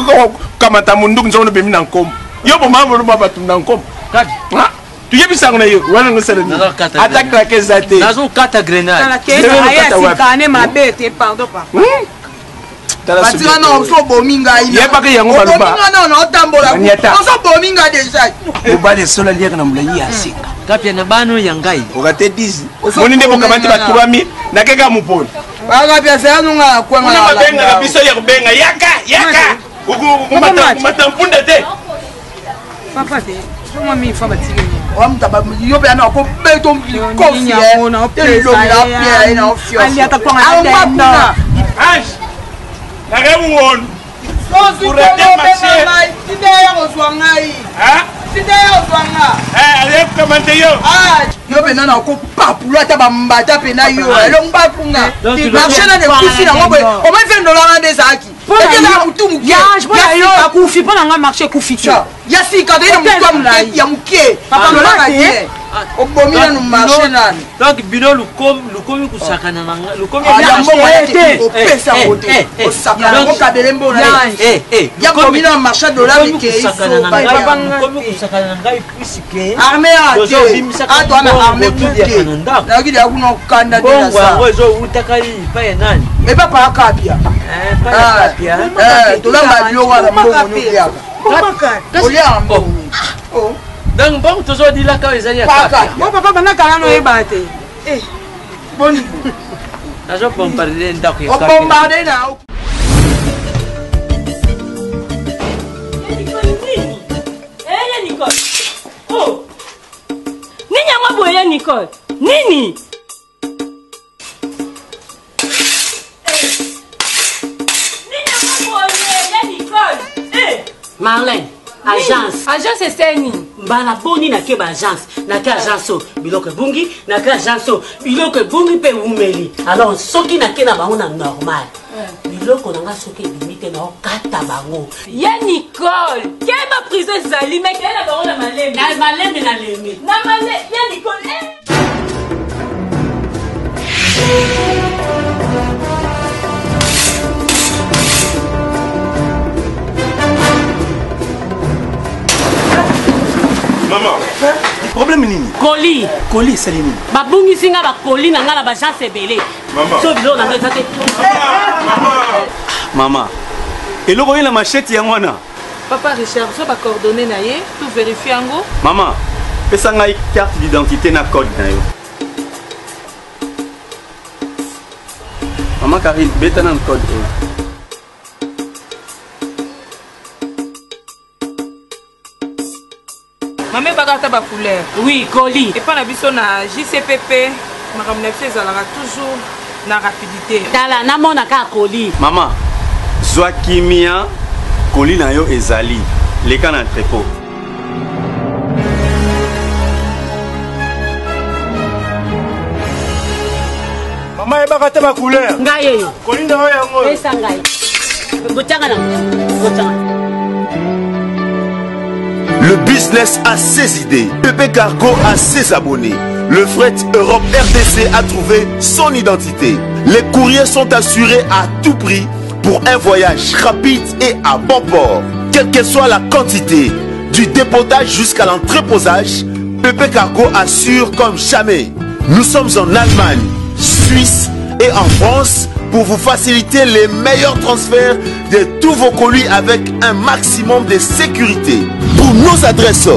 Speaker 16: kamata mundu nzono bemi na nkombo yo bo mambo no baba tunda nkombo
Speaker 17: kati
Speaker 16: tuyebi sangona yo wana ngosala ni attaque la kezate
Speaker 17: nazo kata grenade
Speaker 15: la kezate kane mabete pardon papa
Speaker 14: batinga na osobomi ngai
Speaker 16: yebaka yango baluba
Speaker 14: obominga na otambola osobomi nga deja
Speaker 16: obale sola liaka na mulayi ya sika
Speaker 17: kapia na bano ya ngai
Speaker 16: okate 10 moni nde bokamati ba 3000 na keka muponi
Speaker 14: bakapia seyanunga kwanga
Speaker 16: na mabenga na biso ya kubenga yaka kumata mpunda te
Speaker 15: papa te somo mi fa batike
Speaker 14: wamtaba yo pe ana ko beto kofi
Speaker 15: na
Speaker 14: lo la pia ina ofio
Speaker 15: ali atakwanga tenda
Speaker 16: nage muwono
Speaker 14: yo pena na kopapula ata bambata pena yo elongo bafunga marché na nekusi nango boye omoi fe ndolanga nde ezalaki ekeza mutu
Speaker 15: mokufi mpo nanga marché ekufi te
Speaker 14: ya sika toyena mutu ya moke ndolanga te obomi nanu marché nani
Speaker 17: donc bino lukomi kusakana nanga lukomi
Speaker 14: opesa ngo te osakana ngo kabele mbona ya bomi nanu marché dollar
Speaker 17: kusakana na ngai puisque
Speaker 14: armée ate atwana armée kute nakidi akuna okanda
Speaker 17: bongo yango ezowutakali pa ya nani
Speaker 14: eba pa akapia tolamba biloko wana mbongo nyoliaka oliaka mbongo
Speaker 17: donc mbongo tozodilaka ezali ya kapia
Speaker 15: papa banakala noyeba te
Speaker 14: boni
Speaker 17: nazobombarde ndako ya
Speaker 14: obombarde na
Speaker 18: Nicole. Oh. Nini yango boye Nicole? Nini? Nini yango boye Nicole?
Speaker 2: Marlène. agence
Speaker 8: agence eseni
Speaker 2: mbala boni nake baagence nake agence o biloko ebungi nake agence o biloko ebungi mpe ewumeli alors soki nake na bango na normal biloko nanga soki ebimi te naokata bango
Speaker 8: ya nicole keba prison ezali me keye na bango na malembe
Speaker 2: na malembe na lembe
Speaker 8: na malembe ya nicole
Speaker 16: Maman, problème nini?
Speaker 2: Colis.
Speaker 16: Colis, c'est nini?
Speaker 2: Babungisi nga ba colis na nga na ba chance ebele.
Speaker 16: Maman.
Speaker 2: So bilo na nga tate.
Speaker 3: Maman. Eloko yena machette ya mwana.
Speaker 12: Papa Richard, so ba coordonner na ye, tout vérifier yango.
Speaker 3: Maman, pesa ngai carte d'identité na code na yo. Maman Karine, beta na code.
Speaker 12: Maman bagata ba couleur.
Speaker 2: Oui, colis.
Speaker 12: Et pas na biso na JCPP, makambo na biso ezalaka toujours na rapidité.
Speaker 2: Tala na mona ka colis.
Speaker 3: Maman, zwa kimia colis na yo ezali. Leka na entrepôt.
Speaker 16: Maman ebaka te ba couleur.
Speaker 2: Ngai yo.
Speaker 16: Colis na yo yango.
Speaker 2: Esa ngai. Botanga na. Botanga.
Speaker 4: Le business a ses idées, PP Cargo a ses abonnés. Le fret Europe RDC a trouvé son identité. Les courriers sont assurés à tout prix pour un voyage rapide et à bon port. Quelle que soit la quantité, du dépotage jusqu'à l'entreposage, PP Cargo assure comme jamais. Nous sommes en Allemagne, Suisse et en France pour vous faciliter les meilleurs transferts de tous vos colis avec un maximum de sécurité. Pour nos adresses,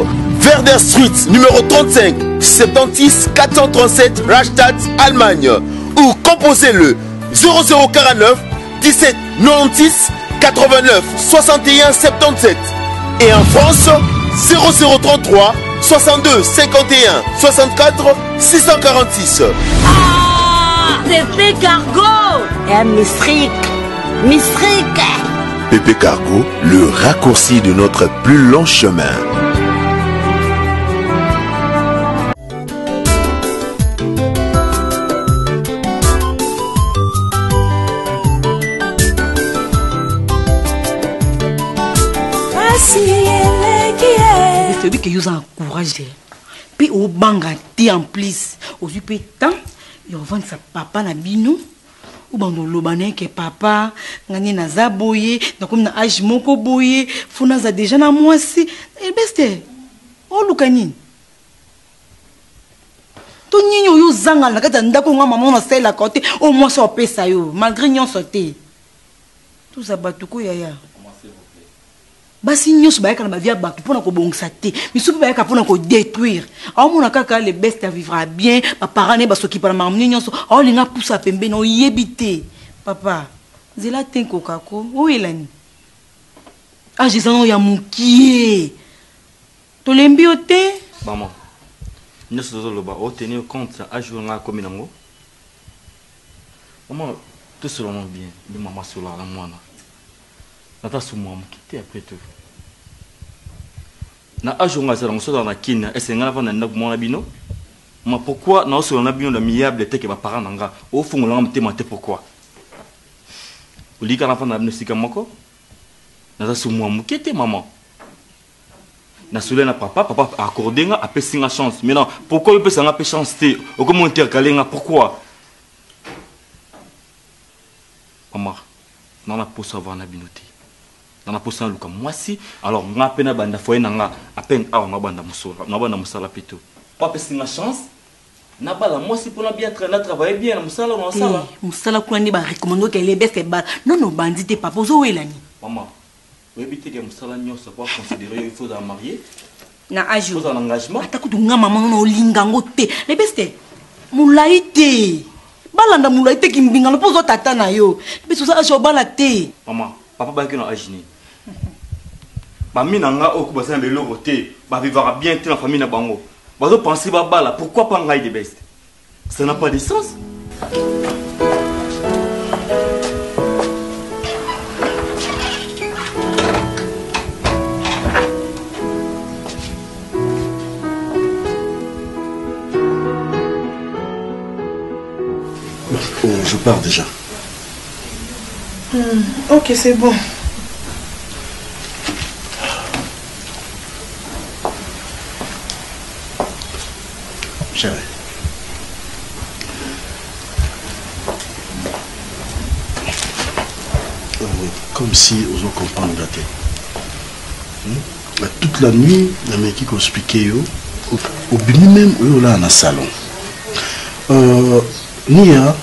Speaker 4: Werder Street, numéro 35, 76 437 Rastatt, Allemagne. Ou composez-le 0049 17 96 89 61 77. Et en France, 0033 62 51 64 646.
Speaker 2: PP Cargo et Mistrik.
Speaker 4: PP Cargo, le raccourci de notre plus long chemin.
Speaker 1: C'est que vous encouragez. Puis au bangati en plus, au super temps, il va vendre sa papa na bino. Ou bando lobane ke papa ngani na zaboye na comme na âge moko boye funa za déjà na mwasi e beste o lukani to nyinyo yo zanga na kata ndako nga mama na sela côté au moins ça pesa yo malgré nyon sauté tout ça batuko yaya basi nyonso bayaka na bavia bato mpona kobongisa te misusu bayaka mpona kodétruire aomona kaka le best vivra bien baparent ne basokipa na makambo nyonso aolinga pusa pembeni oyebi te papa nzela te nkokako oyelani age ezana ya mokie tolembi yo te
Speaker 19: mama nyonso tozoloba otenir compte age nga akomi nango mama tosolana bien ndi mama solala mwana nata sumwa mokite après tout na ajonga za ngoso na kina esenga na na mwana bino ma pourquoi na osola na bino na miable te ke ba parents nanga o fungola mtema te pourquoi ulika na fana na sika moko nata sumwa mokite maman na sole na papa accordé nga apesi nga chance maintenant pourquoi il peut s'en appeler chance te o comment intercaler nga pourquoi maman nana pour savoir na bino te dans la position luka mwasi alors nga pena banda foye nanga apen awa na banda musala plutôt pas pesi nga chance na bala mwasi pona bien travailler bien na musala na sala
Speaker 1: musala kuna ni ba recommando que les best bal non bandit te papa zo welani
Speaker 19: maman oui bité que musala nyonso pas considérer il faut la marier
Speaker 1: na aju
Speaker 19: faut un engagement
Speaker 1: atakutu nga mama no lingango te les best mulai te balanda mulai te kimbinga lo pozo tata na yo biso sa ajo bala te
Speaker 19: maman papa ba ki na ajini ba minanga o ku basana beloko te ba vivra bien te na famille na bango bazo penser ba bala pourquoi pas ngai de best ça n'a pas de sens
Speaker 9: pars déjà.
Speaker 12: Ok, c'est bon.
Speaker 9: Chérie. Comme si on comprend la tête. Toute la nuit, la mec qui expliquait au bini même là dans le salon. Nia,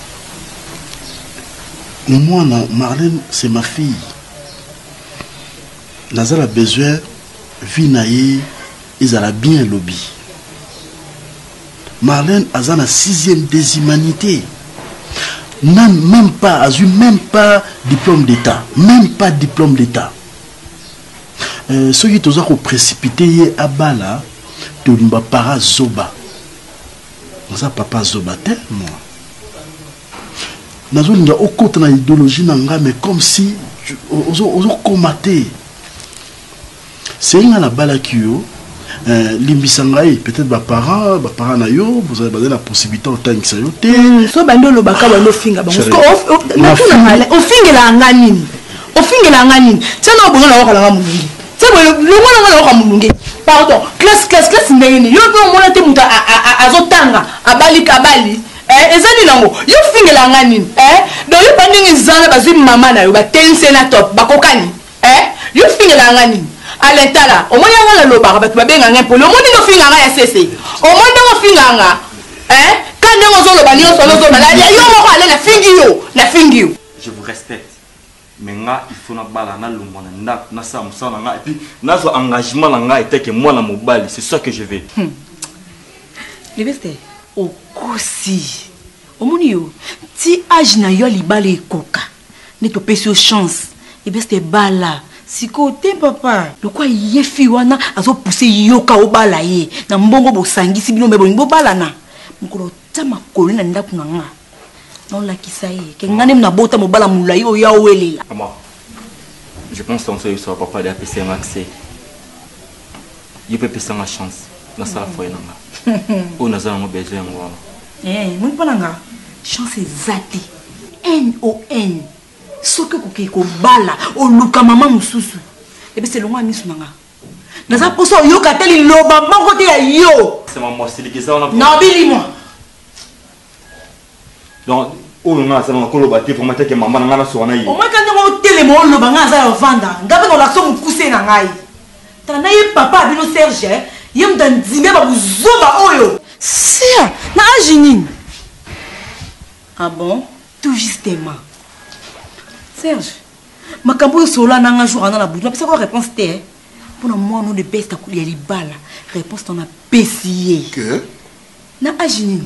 Speaker 9: moi, Marlène, c'est ma fille. Nazala a besoin, Vinaye, ils ont bien lobby. Marlène a la 6e des humanités. Même pas diplôme d'État. Même pas diplôme d'État. Ceux qui ont précipité à Bala, tu n'as pas Zoba. Nous avons papa Zoba tellement. Nous avons aucune idéologie, mais comme si nous avons combattu. C'est une Bala qui Limbisangaï, peut-être mes parents nayo, vous avez la possibilité de temps que ça yote.
Speaker 12: So bando lo baka bando finga bango. O finga la ngani. O finga la ngani. Tena obonga na wakala ngamungi. Tena lo ngwana ngwana wakamungi. Pardon, classe ndenge ni. Yo to mona te muta azotanga, abali kabali. Ezali nango. Yo finga la ngani. Do yo bandingi zana bazwi mama na yo ba tense na top bakokani. Yo finga la ngani. Alentala, au moins il y a le bar, tu vas bien gagner pour le monde de finga à cessé. Au moins de finga, quand nous avons le bagnon sur nos hommes, la fingio.
Speaker 19: Je vous respecte. Mais là, il faut na ça et puis notre engagement là était que moi la mobile, c'est ça que je veux.
Speaker 11: Le beste au kosi. Au monio, ti age na yo libale koka. Ne to pese chance. Le beste bala. Si côté papa, le quoi yefi wana azo pousser yoka obala ye na mbongo bosangi si bino mebo bala na mukolo tama kolina ndaku nanga non la kisaye ke ngane na bota mobala mulai o ya welela.
Speaker 19: Je pense qu'on soit papa de APC accès. Il peut passer ma chance dans sa foi nanga. On a besoin voilà.
Speaker 11: Mon pananga chance zati NON. Soke ko bala o luka mama mususu ebe c'est longa misu nanga naza poso yo kateli loba moko te ya yo
Speaker 19: c'est maman c'est les ça on a
Speaker 11: non bili moi
Speaker 19: donc o nga ça ko loba te pour mettre que maman nanga na so na yi
Speaker 11: o moi quand on tele mo loba nga za yo vanda ngabe ko la so mukuse na ngai tana ye papa bino Serge yem dan dime ba buzoba oyo sia na ajinin ah bon tout justement Serge, ma cambo sola nanga jour dans la bouche. Mais c'est quoi réponse t'es? Pour moi non de best à couler les balles. Réponse t'en a pessier.
Speaker 20: Que?
Speaker 11: Na ajini.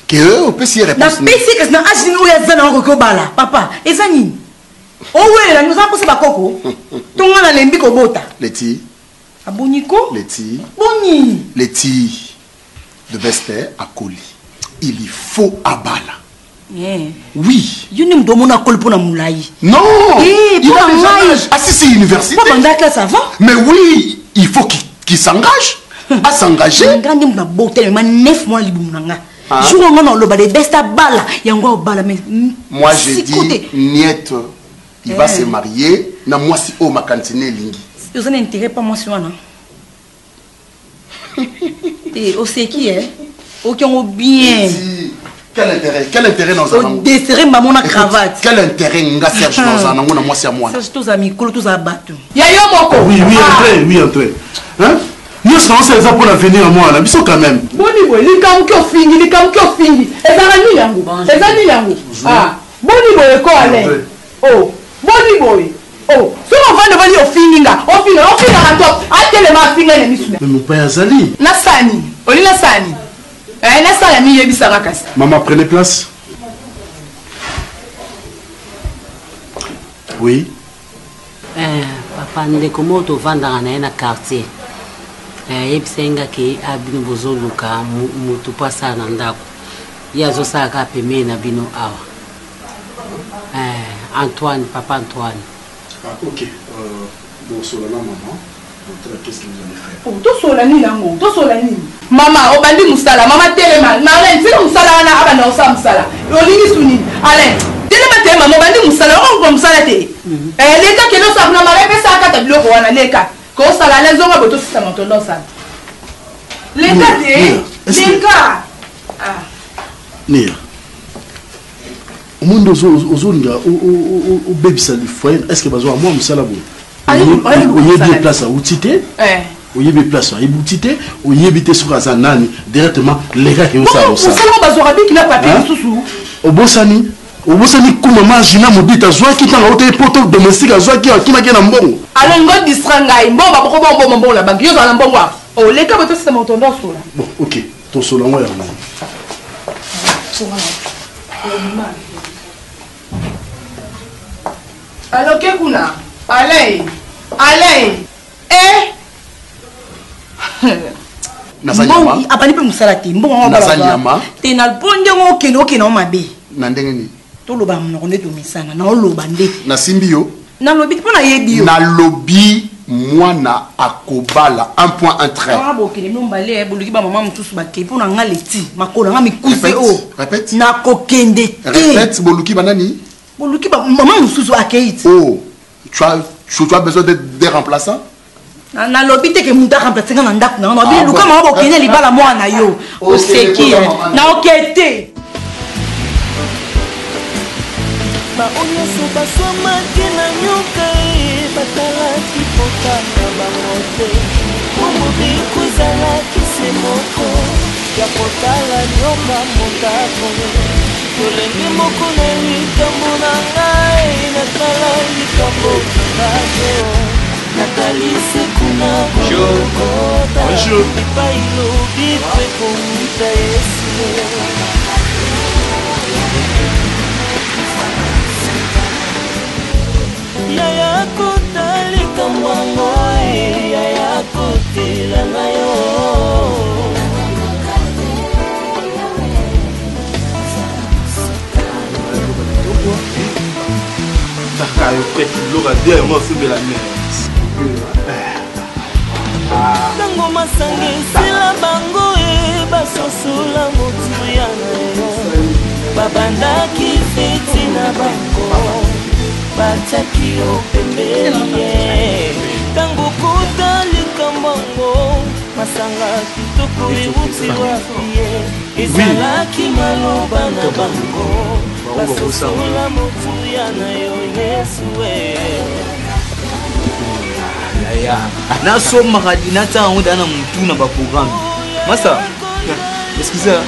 Speaker 20: Que au pessier réponse.
Speaker 11: Na pessier que na ajini ou ya zana ko bala. Papa, ezani. Oh ouais, là nous avons posé ba koko. Tonga na lembi ko bota.
Speaker 20: Leti.
Speaker 11: Aboniko?
Speaker 20: Leti.
Speaker 11: Boni.
Speaker 20: Leti. De best à coller. Il y faut à bala.
Speaker 11: Oui. You n'aime pas mon accord pour la moulaï.
Speaker 20: Non.
Speaker 11: Il
Speaker 20: a déjà âge. Ah si c'est université.
Speaker 11: Ça va.
Speaker 20: Mais oui, il faut qu'il s'engage. À s'engager.
Speaker 11: Ma beauté, ma 9 mois libre. Jour où on a le bas de besta bala. Yango bala mais.
Speaker 20: Moi je dis Niet, il va se marier. Na moi si o ma cantine lingi.
Speaker 11: Vous n'avez intérêt pas moi sur non. Et au c'est qui est? Aucun au bien.
Speaker 20: Quel intérêt dans un homme?
Speaker 11: Desserrer maman na cravate.
Speaker 20: Quel intérêt nga Serge dans un homme? Moi c'est à moi.
Speaker 11: Serge tous amis, tous à battre.
Speaker 12: Yayo moko.
Speaker 9: Oui, entrez. Hein? Nous sommes ces pour l'avenir à moi, là, quand même.
Speaker 12: Boni boy, les kam qui fingi. Ezani yango. Ezani yango. Ah, boni boy ko ale. Oh, boni boy. Oh, so on va devant au finga. On finga à top. Attends ma finga na misu.
Speaker 9: Mais mon père Azali.
Speaker 12: Nasani. Oli nasani.
Speaker 9: Maman, prenez place. Oui.
Speaker 2: Papa, ndeko moto vanda na quartier. Yebsenga ke abino bozoluka mutu pasa na ndako. Yazo saka peme na bino awa. Antoine, papa Antoine.
Speaker 9: Ah, ok. Bon, sur la maman. Qu'est-ce que vous allez faire?
Speaker 12: Oh, tout solani maman, obandi musala, maman telema, Marlène, c'est musala na abana osa musala. olingi suni ale telema te mama bandi musala ongo musala te leka keno sabuna mara pesa akata biloko wana leka ko sala lezo ngo boto sisa motondo sala leka te leka
Speaker 9: Nia omundo ozolinga obebisa lifoyen est-ce que bazo moi musala bo oyebi place outi te oyebi place oyebi te oyebi te sur azanani directement leka ke osala osala
Speaker 12: musala bazora bikila papier susu
Speaker 9: obosani kuma majina modita zwaki tanga ote poto domestique zwaki akimaki na mbongo
Speaker 12: alongo disranga mbongo bako mbongo la banque yo za mbongo o leka boto sisa motondo sola
Speaker 9: bon OK to sola ngo ya mo
Speaker 12: alors que kuna allez
Speaker 20: Nazanyama
Speaker 11: apani pe musala te mbongo
Speaker 20: Nazanyama
Speaker 11: te na bonde ngo okeno mabe
Speaker 20: na ndenge ni
Speaker 11: to loba mnoko nde to misana na oloba nde
Speaker 20: na simbio
Speaker 11: na lobi po na yebi
Speaker 20: na lobi mwana akobala 1.1 trait
Speaker 11: ah bokele nombale boluki ba mama mutusu ba ke po na ngaleti makola nga mikuse o
Speaker 20: répète
Speaker 11: na kokende te
Speaker 20: répète boluki banani
Speaker 11: boluki ba mama mususu akeiti
Speaker 20: oh tu as besoin de remplaçants
Speaker 11: na lobi te ke muta remplacer nga na ndako na bi luka mama bokene libala mwana yo oseki na okete
Speaker 6: baonyoso baswamaki na nyoka batalaki potanga bango te momobiku ezalaki se moko ya kotala nyoka motako tolenge moko na likambo na ngai natala likambo ngato natalise kuna kokota epai lobi mpe komuta yesu yaya kotalika mwango yaya kotela nayo
Speaker 19: Takayo peti loka dia mo subela
Speaker 6: tango masanga esila bango basosola motuya na yo babandaki feti na bango bataki yo pembeni tango kotalika mbango masanga kitoko euti wapi ezalaki maloba na bango basosola motuya na yo yesu
Speaker 17: nasomaka dinata yango dana mutu na baprogramme masa excusez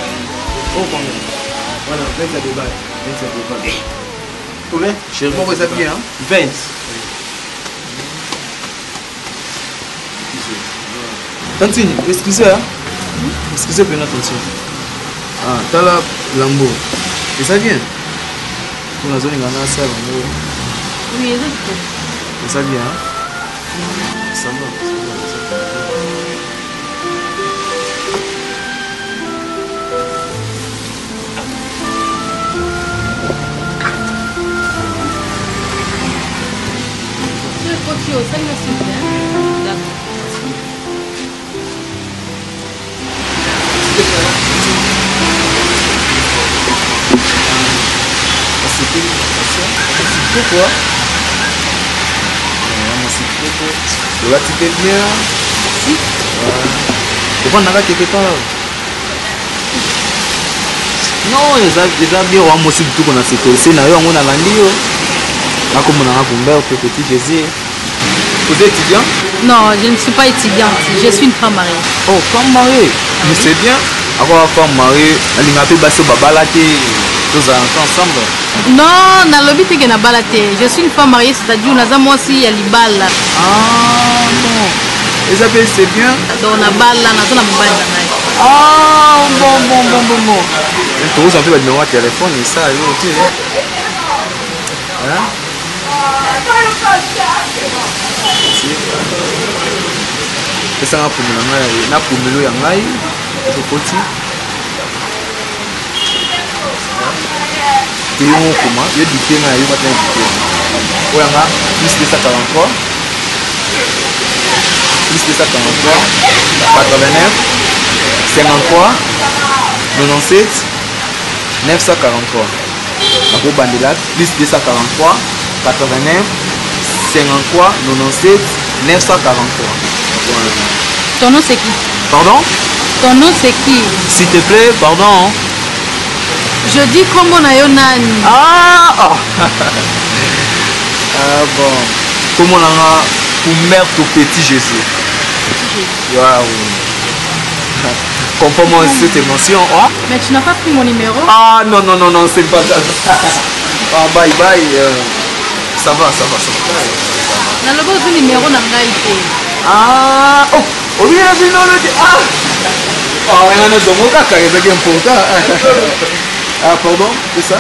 Speaker 16: voilà 20 à débat
Speaker 17: combien
Speaker 16: chez moi vous avez bien
Speaker 17: 20 tantine excusez excusez pena tantine
Speaker 16: ah tala lambo et ça vient
Speaker 17: on a zone ngana ça bango
Speaker 11: oui
Speaker 16: ça vient ça va
Speaker 17: pourquoi
Speaker 16: là tu t'es bien
Speaker 17: si pourquoi on a quelque temps non eza bien wa mosi tout qu'on a sécurisé na yo on a landi yo akomona ngakumba au petit Jésus. Vous êtes étudiant?
Speaker 8: Non, je ne suis pas étudiante, je suis une femme mariée.
Speaker 17: Oh, femme mariée? Mais c'est bien. Avoir une femme mariée, elle m'a fait passer au balaté. Tous ensemble.
Speaker 8: Non, na lobi te que na balaté. Je suis une femme mariée, c'est-à-dire naza moi aussi ya libala.
Speaker 17: Ah non. Et ça c'est bien.
Speaker 8: Donc na bala na zona mobile na nai.
Speaker 17: Ah bon. Et tout ça fait le numéro de téléphone et ça yo tu sais. Hein? C'est ça pour nous na pour nous ya ngai. Kokoti. Et on comment il y a du thème à y matin du ouais là plus de 143 89 53 97
Speaker 21: 943. Nako bandela plus 243 89 53 97 943.
Speaker 11: Ton nom c'est qui?
Speaker 21: Pardon?
Speaker 11: Ton nom c'est qui?
Speaker 21: S'il te plaît, pardon.
Speaker 11: Je dis comment on a eu nani.
Speaker 21: Ah bon. Comment on a pour mère tout petit Jésus. Waouh. Comprends-moi cette émotion. Oh?
Speaker 11: Mais tu n'as pas pris mon numéro?
Speaker 21: Ah non, c'est pas ça. Ah, bye. Ça va.
Speaker 11: Dans le bon numéro, on a été.
Speaker 21: Ah, oh, oui, ah, on a important. Ah, pardon, c'est ça?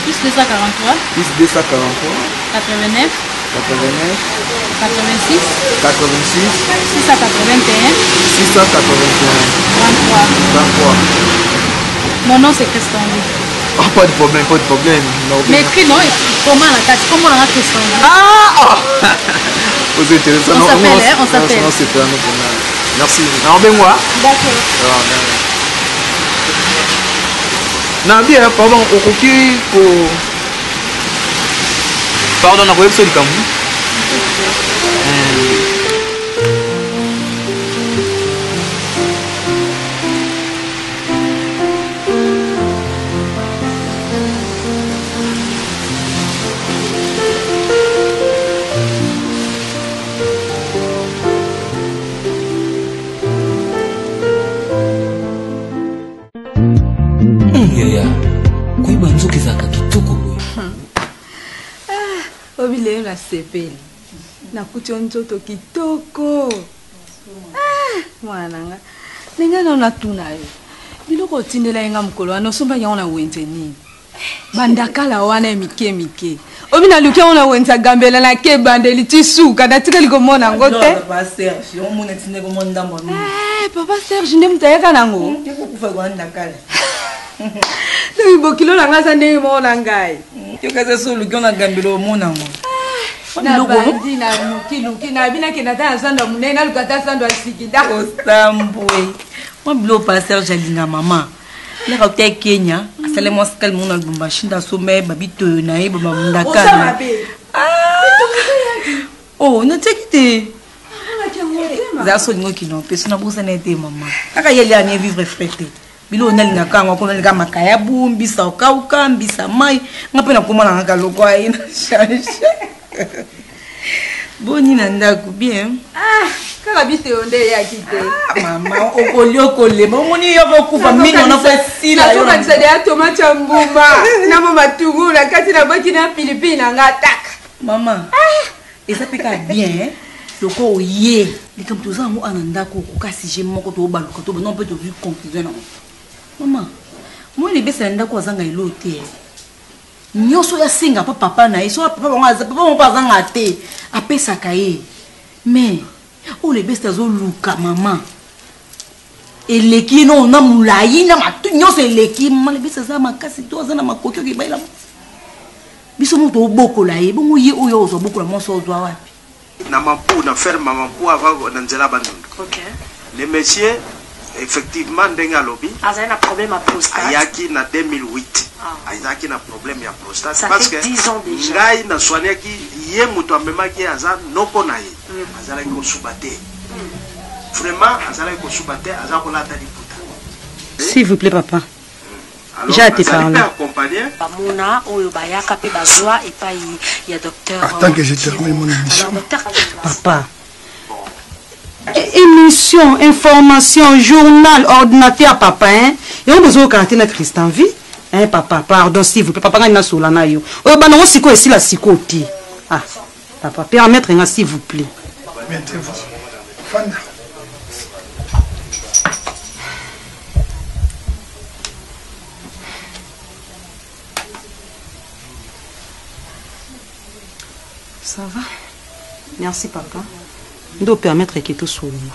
Speaker 11: Plus 243.
Speaker 21: Plus 243.
Speaker 11: 89. 86. 681. 33. Mon nom c'est Christian.
Speaker 21: Oh, pas de problème.
Speaker 11: Mais écris non, comment on a Christian?
Speaker 21: Ah! Vous êtes intéressant.
Speaker 11: On s'appelle.
Speaker 21: Non, c'est pas notre. Merci. Non, mais moi.
Speaker 11: D'accord.
Speaker 21: Non, bien, pardon, au coquille pour. Pardon, on a réussi le Cameroun.
Speaker 13: Kuiba nzuki zaka kitoko.
Speaker 15: Obile na sepeli. Nakuti nzoto kitoko. Mwananga. Ninga na tuna yo. Biloko tindela nga mukolo anosomba yango na wenze nini. Bandakala wana mike. Obina lukia ona wenza gambela na ke bandeli tisuka natika likomona ngote.
Speaker 14: Papa Serge, on mona tinde komonda mwana.
Speaker 15: Papa Serge ndemutayaka nango.
Speaker 14: Kufa kwa ndakala.
Speaker 15: Ndio bokilo la ngasa ndenge mona ngai.
Speaker 14: Yokaza solo kiona gambelo mona ngo.
Speaker 15: Na bandi na luki na bina kenata sanda munena lukata sanda asikida.
Speaker 14: Ostambwe. Moi bilo passer jalinga mama. La route Kenya, asale mo skal mona Lubumbashi nda sombe babito na ye baba mundaka. Oh, na tekite. Za so ngo kino peso na bosa na ete mama. Aka yeli ani vivre frete. Bilo nalinga kanga ko nalinga makaya bumbi sa okauka mbisa mai ngape na komona ngaka lokwa ina change. Boni na ndako bien.
Speaker 15: Kaka bite onde ya kite.
Speaker 14: Mama okolioko le moni yo kufa minyo na fasila
Speaker 15: yo. Na kanisa de tomate mbuma na mama tungu na kati na baki na Philippines nga tak.
Speaker 14: Mama. Eza peka bien. Loko oye. Likamtuza ngo anandako ko kasi je moko to baluka to non peut to vu conclusion. Mama. Moi les besa ndako azanga ilote. Nyoso ya singa papa na iso papa bangaza papa mo pazanga te apesa kaye. Mais oh les bestes zo luka maman. Eleki no na mulayi na matu nyoso eleki mama les bestes za makasi to za na makokyo ki baila. Biso moto boko la ye bongo ye oyo zo boko la monso zo wapi.
Speaker 16: Na mampu na faire mampu avant na nzela bandundu.
Speaker 22: OK.
Speaker 16: Les messieurs effectivement ndenga lobby.
Speaker 22: Azana na problème à prostate.
Speaker 16: Ayaki na 2008. Ayaki na problème ya prostate
Speaker 22: ça
Speaker 16: parce
Speaker 22: fait
Speaker 16: que
Speaker 22: 10 ans déjà.
Speaker 16: Ngai na soignaki ye muto amemaki azan noko na ye. Azala ko subate. Vraiment azala ko subate azala ko lata liputa.
Speaker 1: S'il vous plaît papa. J'ai été parlé.
Speaker 22: Bamona oyo bayaka pe bazwa et pas il y a docteur.
Speaker 10: Attends que je termine mon émission.
Speaker 1: Papa. Émission, information, journal, ordinateur, papa, hein. Et on a besoin de notre Christian vie. Hein, papa, pardon, s'il vous plaît. Papa, on a sur la naïo. Oh, bah non, c'est quoi ici la psychotie? Ah, papa, permettre, s'il vous plaît.
Speaker 10: Mettez-vous. Fanda.
Speaker 1: Ça va? Merci, papa. On doit permettre que tout soit là.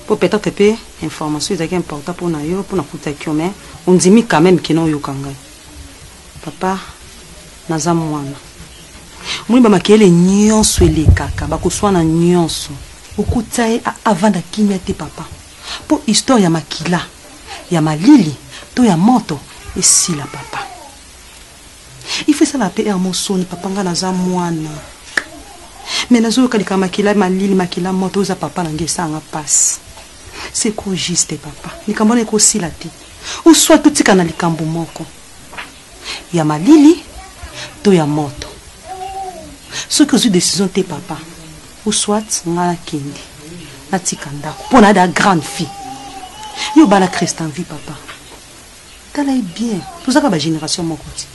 Speaker 1: Pour peut-être que l'information est importante pour nous, pour nous, mais on dit quand même que nous sommes papa, nous sommes moi, je suis les nyonso les kaka, je suis les nyonso. Beaucoup de avant de quitter papa. Pour histoire, il y a makila, il y a malili, il y a moto, Et si la papa. Il fait ça la paix à mon son, papa nga naza mwana. Mais nazo kalika makila malili makila moto za papa nangesa nga passe. C'est quoi juste papa? Likambo ne ko sila te. Ou soit tout tika na likambo moko. Ya malili to ya moto. Ce que je décision te papa. Ou soit nga kindi. Na tika ndako. Pona da grande fille. Yo bala Christ en vie papa. Tala est bien. Tout ça ka ba génération moko ti.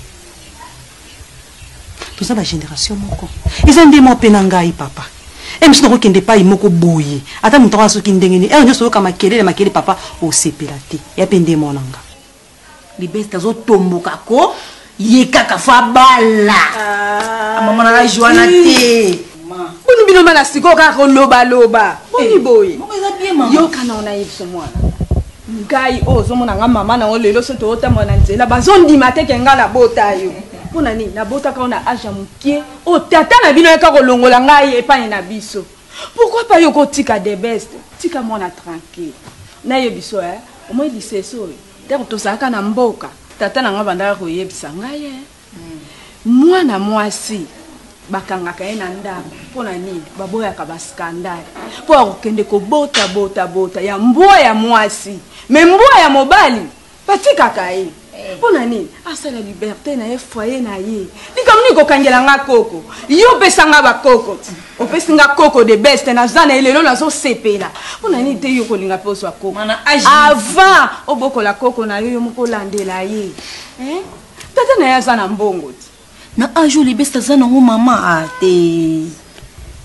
Speaker 1: Tout ça ba génération moko. Ils ont des mots penangai papa. Et monsieur n'aurait qu'un pas imoko boye. Attends mon temps soki ndengeni. Et on est kama makele papa au sepelate. Ya pende monanga.
Speaker 14: Libesta zo tomboka ko yekaka fa bala. Mama na joana te.
Speaker 15: Boni bino mana siko ka ko loba. Boni boye. Yo kana ona yebso mwana. Ngai ozo mona nga mama na olelo soto otamba na nzela bazondima te ke ngala bota yo. Pona ni na bota ka ona aja mukie o tata na bino ka ko longola ngai epanye na biso. Pourquoi pas yo ko tika de best? Tika mona tranquille. Na yo biso au moins liseso. Te to saka na mboka. Tata na nga bandaka ko yebisa ngai mwana mwasi bakangaka ye na ndako pona nini baboyaka baskandale po akokende kobota ya mbwa ya mwasi me mbwa ya mobali batikaka ye pona nini asala liberté na ye foyer na ye likamuni kokangela nga koko yo pesa nga bakoko opesi nga koko de best na zana elelo nazosepela pona nini te yo kolinga mpe oswa koko avant obokola koko na yo mokolandela ye tata na ye aza na mbongo ti
Speaker 14: na ajo libesta za nango mama ate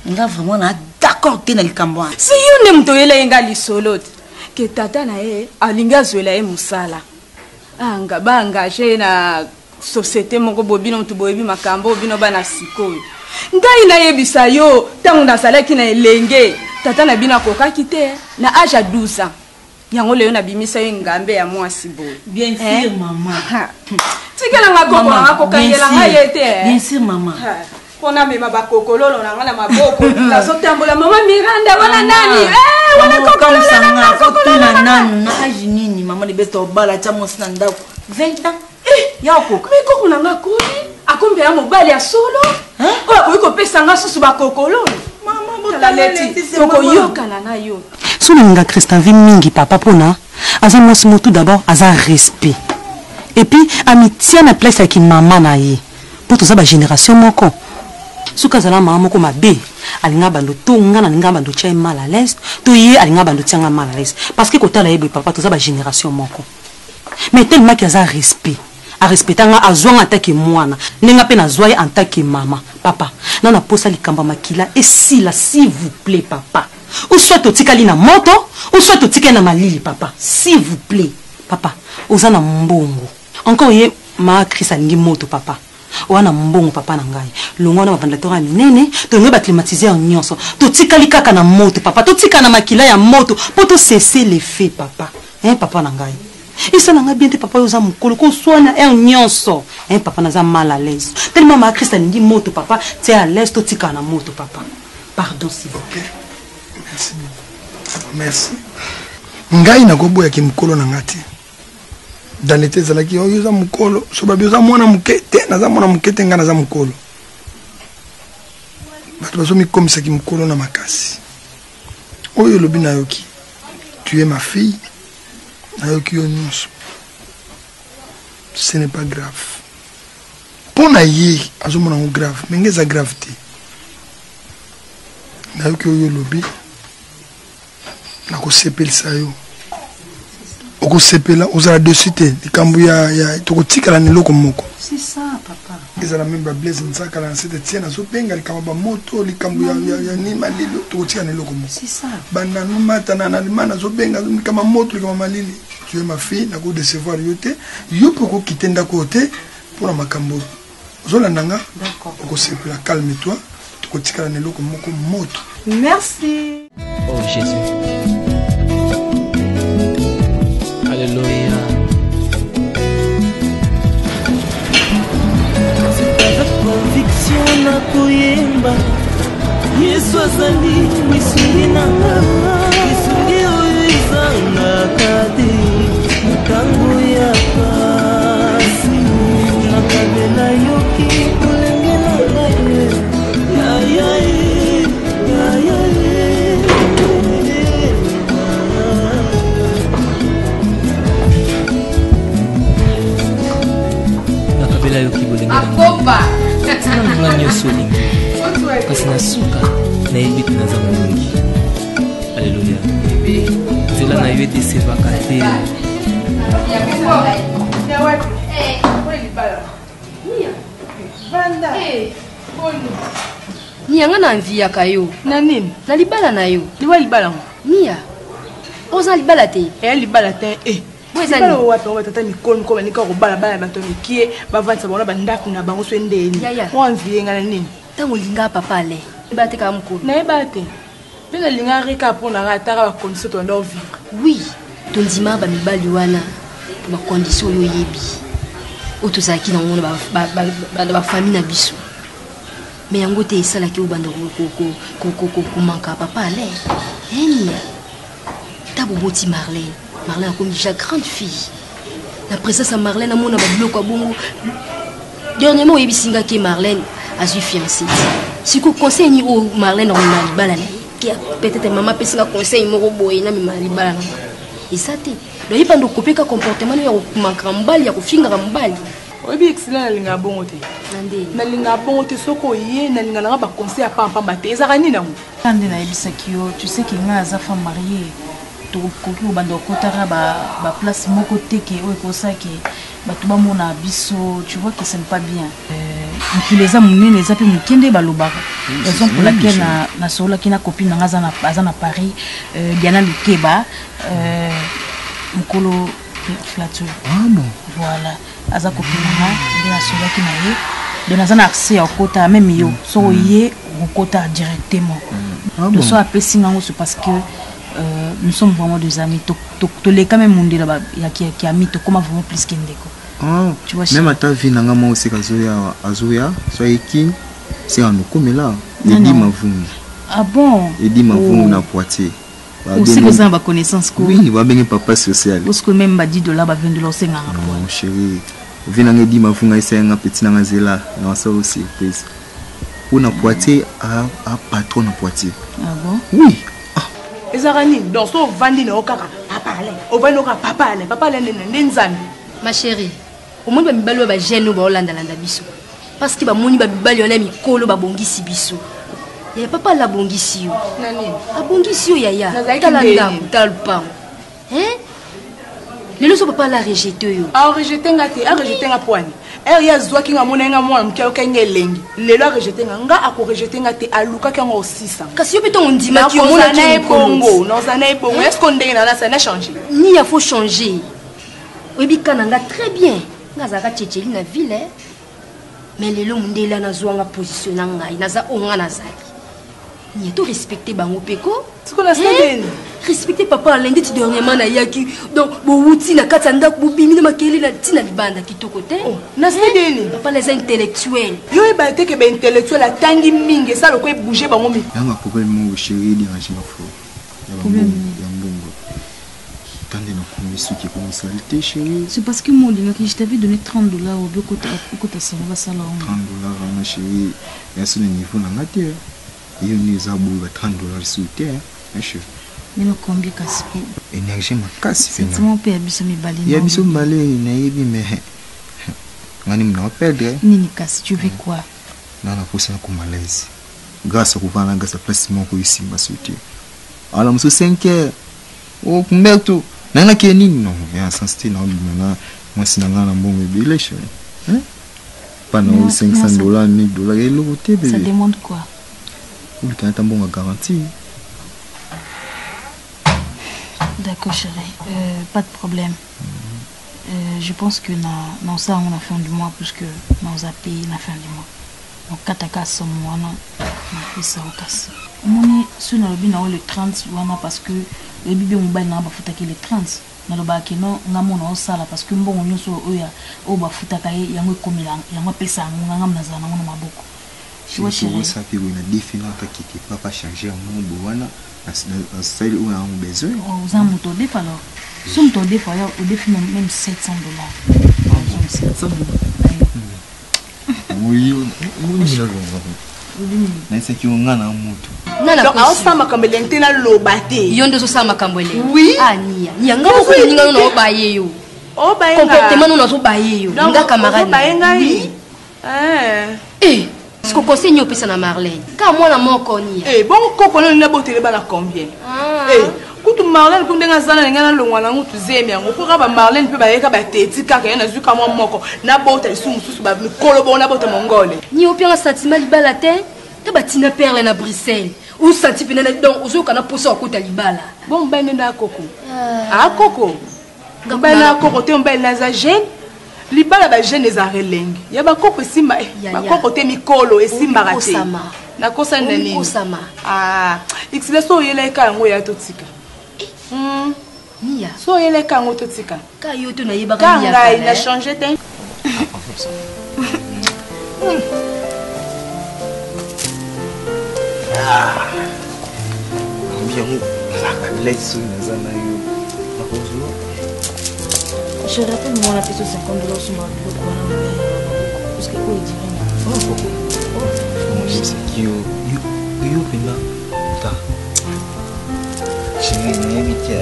Speaker 14: nga vraiment na d'accord te na likambo wana
Speaker 15: si yo nde moto oyela ye nga lisolo te ke tata na ye alingi azwela ye mosala anga baengage na société moko bobino moto boyebi makambo bino bana sikoyo ngai nayebisa yo ntango nazalaki na elenge tata na bino akokaki te na age ya 12 ans yango leyo nabimisa yo ngambe ya mwasi boye
Speaker 14: bien sûr maman
Speaker 15: tikela nga koko nga kokangela nga ye te
Speaker 14: bien sûr maman
Speaker 15: pona mema bakokololo na nga na maboko nazotambola mama Miranda wana nani wana
Speaker 14: kokololo na kokololo nani na age nini mama libesta obala cha mosi na ndako 20 ans ya okoko
Speaker 15: me koko na nga koli akombe ya mobali ya solo oyo akoki kopesa nga susu bakokololo okoyokana na yo
Speaker 1: sonalinga Christ vie mingi papa pona aza mwasi motu d'abord aza respect et puis amitié na place avec maman na ye pour tout ça ba génération moko suka zala mama moko mabe alinga bando tonga na linga bando tia mal à l'aise to ye alinga bando tia mal à l'aise parce que kota la yebe papa tout ça ba génération moko mais tellement qu'il y a respect a respectanga azwanga atake mwana nenga pe na zoye en tant que maman papa nana posa likamba makila et s'il vous plaît papa ou soit otikali na moto ou soit otikali na malili papa s'il vous plaît papa ozana mbongo encore ye ma Christ alingi moto papa wana mbongo papa na ngai longo na bavandelateur ya minene to ngai ba climatiseur nyonso totikali kaka na moto papa totika na makila ya moto po to cesser les faits papa papa na ngai isa na nga bien te papa oza mukolo ko soana nyonso papa naza mal à l'aise tellement ma Christ alingi moto papa tu es à l'aise totika na moto papa pardon s'il vous plaît.
Speaker 10: Merci. Ngai na koboya ki mukolo na ngati. Dans l'été zalaki oyo za mukolo, so babi za mwana mukete, na za mwana mukete nga na za mukolo. Bato bazo mi komisa ki mukolo na makasi. Oyo lobi na yoki. Tu es ma fille. Na yoki yo nyonso. Ce n'est pas grave. Pona ye azo mona ngo grave, mais ngeza grave te. Na yoki oyo lobi. Na ko sepelisa yo oko sepela ozala dessus te likambo ya tokotikala neloko moko
Speaker 1: c'est ça papa
Speaker 10: ezala même ba blaze nzaka la sete tiena zo benga likambo ba moto likambo ya ni malilo tokotika neloko moko
Speaker 1: c'est ça
Speaker 10: banda no mata na limana zo benga likambo moto likambo malili tu es ma fille na ko décevoir yo te yo poko kitenda côté pour la makambo zolanda nga
Speaker 1: d'accord
Speaker 10: oko sepela calme-toi tokotikala neloko moko moto
Speaker 1: merci
Speaker 17: oh Jésus. Alléluia.
Speaker 5: C'est avec conviction na koyemba Yesu azali misungi nanga misungi oyo ezangaka te ntango ya pasi nakabela yo kibolenge nanga nyonso olingi kasi na suka nayebi te naza molongi. Alleluya. Nzela na yo edesevaka te.
Speaker 15: Nia nga na nviaka yo
Speaker 12: na nini
Speaker 15: na libala na yo
Speaker 12: liwa libala ngo
Speaker 15: Nia oza libala te
Speaker 12: libala te libala wapi ngo batata mikolo ko banika ko bala bato mikie bavantisa bango bandako na bango so endeni wanvie nga na nini
Speaker 15: ntango olinga papa ale eba te kaka mokolo
Speaker 12: nayeba te mpe nalinga reka mponanga ataka bakondisio tonda ovivre
Speaker 15: oui tondima bamibali wana bakondisio oyo oyebi oyo tozalaki nango na bafamille na biso me yango te esalaki oyo banda komanka papa ale enia ta boboti Marlène akomi déjà grande fille na présence ya Marlène amona babiloko ya bongo dernièrement oyebisinga ke Marlène azwi fiancé siko conseil ni oyo Marlène akomema libala na ye peut-être mama apesinga conseil moko boye namema libala na eza te loyebi banda okopeka comportement ya komakaka mobali ya kofingaka mobali
Speaker 12: oyebi excellent nalinga bongo te nalinga bongo te soki oye nalinga nanga baconseil ya pampamba te ezaka nini nango
Speaker 7: nde nayebisaki yo tu sais ke ngai aza femme mariée tokoki kobanda okotaka baplace moko te ke oyo ekosaki bato bamona biso tu vois que ce n'est pas bien mokili eza monene eza mpe moke nde balobaka raison pour laquelle nasololaki na copine nanga aza na Paris Diana Lukeba mokolo flateur voilà aza copine nanga nde nasololaki na ye donc naza na accès ya okota meme yo so oye okota directement to so apesi ngango c'est parce que nous sommes vraiment des amis. Les quand même monde là-bas, qui a mis comment vraiment plus qu'indéco.
Speaker 18: Tu vois. Même à ta vie, n'anga moi aussi Azoya, soyez qui, c'est un autre mais là, il dit ma vous.
Speaker 7: Ah bon.
Speaker 18: Il dit ma vous na Poitiers.
Speaker 7: Aussi besoin de connaissance quoi.
Speaker 18: Oui, il va bien papa social.
Speaker 7: Parce que même $10 va venir de l'océan.
Speaker 18: Non chérie, vous n'avez dit ma vous na essayer un petit n'anga zela, non ça aussi surprise. Ou na Poitiers à patron na Poitiers.
Speaker 7: Ah bon.
Speaker 18: Oui.
Speaker 12: ezaka nini donc so ovandi na yo kaka papa ale ovandi oka papa ale nde nzambe
Speaker 15: ma chérie omoni bamibali oyo bagene oyo baolandalanda biso parce que bamoni bamibali wana mikolo babongisi biso yaya papa ale abongisi yo abongisi yo yaya tala ndambo tala lupango lelo so papa ale arejete oyo
Speaker 12: arejete nga te arejete nga poani ya zwaki nga mona nga mwana moke okangi elengi lelo arejete nga akorejete nga te alukaki yango osisa
Speaker 15: kasi yo mpe ntongo ndimaki omonaki
Speaker 12: ebongo naza na ebongo eske ndenge nalasa na changer
Speaker 15: ni ya faut changer oyebi ka na nga très bien nga azalaka tchetcheli na ville mais lelo mondele nazwanga position na ngai naza oyo nga nazali ni to respecter bango peko respecter papa alende ti dernièrement na yaki donc bowuti na kati ya ndako bobimi na makele na ntina libanda kitoko te
Speaker 12: nasideni
Speaker 15: papa les intellectuels
Speaker 12: yo yeba te ke baintellectuel atangi mingi esala oko ebouge bango mi
Speaker 18: yanga problème mo chérie dérange ma fo ya mbongo tande na komi suki komi salité chérie
Speaker 7: c'est parce que moi je t'avais donné $30 au beko ta salon $30
Speaker 18: ma chérie ya sur le niveau na ngate yo ni zabu ba $30 sur terre chérie
Speaker 7: mais combien casse
Speaker 18: énergie makasi
Speaker 7: c'est mon père biso mibali
Speaker 18: ya biso mbale na yebi mais ngani mna perdre
Speaker 7: nini casse tu veux quoi
Speaker 18: na posa ko malaise grâce au vana grâce à place moko ici ma soutien ala muso 5h o kumbeto nana ke nini non ya sensibilité na moi sinanga na mbongo ebile chérie pas na $500 $1000 et le côté
Speaker 7: ça demande quoi
Speaker 18: ou le temps bon garantie.
Speaker 7: D'accord chérie, pas de problème. Je pense que dans ça on a fin du mois puisque nous a payé la fin du mois. Donc quand tu as ce mois on a fait ça au casse. On est sur le 30 parce que le bébé mobile n'a pas foutu le 30. Na lo ba ke no ngamona osala parce que mbongo nyoso oya o ba futa kaye yango komela yango pesa nganga mnaza na ngona maboko.
Speaker 18: Tu vois chérie ça puis on a défini ta qui pas changer mon boana à celle où on a besoin.
Speaker 7: Aux amours to def alors. Somme to def alors au défi même $700. $700.
Speaker 18: Oui, c'est que on a un moto.
Speaker 12: Donc, on s'en va comme l'entité na lobate.
Speaker 3: Yondo so sa makambole.
Speaker 12: Oui.
Speaker 3: Ah nia. Yanga ko ninga no baye yo.
Speaker 12: Oh baye.
Speaker 3: Comportement no so baye yo. Nga camarade.
Speaker 12: Baye ngai.
Speaker 3: Est-ce que conseil nyo pesa na Marlène? Ka moi na moko nia.
Speaker 12: Bon ko kono na botele bana combien? Kutu Marlène kundenga zana ngana longwana ngutu zemi yango ko ba Marlène pe ba yeka ba teti kaka yana zuka mwa moko na bota isu mususu ba mikolo bona bota mongole.
Speaker 3: Ni opia sentiment libala te. Te batina perle na Bruxelles. Ou senti pena na donc ozo kana poso akota libala.
Speaker 12: Bon ben na koko. Koko. Ben na koko te ben na za jeune. Libala ba jeune za releng. Ya ba koko simba ba koko te mikolo esimba rate. Na kosa ndani.
Speaker 3: Osama.
Speaker 12: Xleso yele ka ngo ya totika.
Speaker 3: Nia.
Speaker 12: So yele ka ngo totika.
Speaker 3: Ka yoto na yeba ka
Speaker 12: nia. Ka il a changé te.
Speaker 7: Je rappelle moi la pièce de 50 $ sur ma boîte parce que quoi il
Speaker 18: c'est qui yo pena ta je vais m'éviter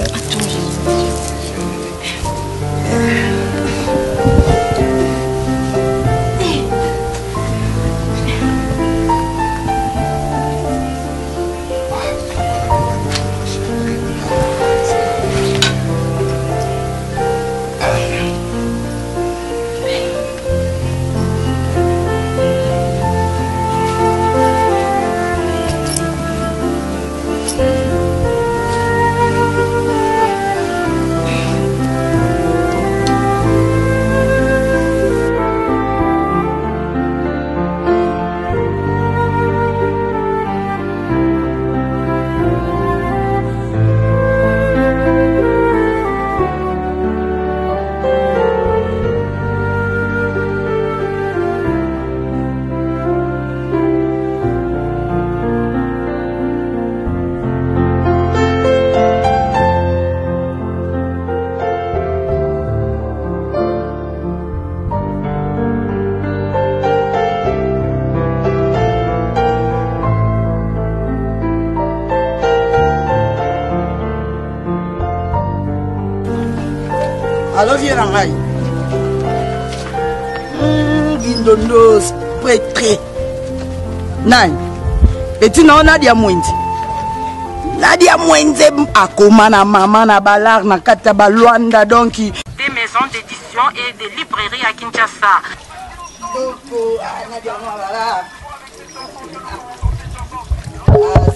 Speaker 14: Alors viens en rail. Guindondo, prêtré. Nine. Et tu n'en as dit à moins. Nadia Mwenze akoma na mama na balar na kata balwanda donc
Speaker 1: des maisons d'édition et des librairies à Kinshasa.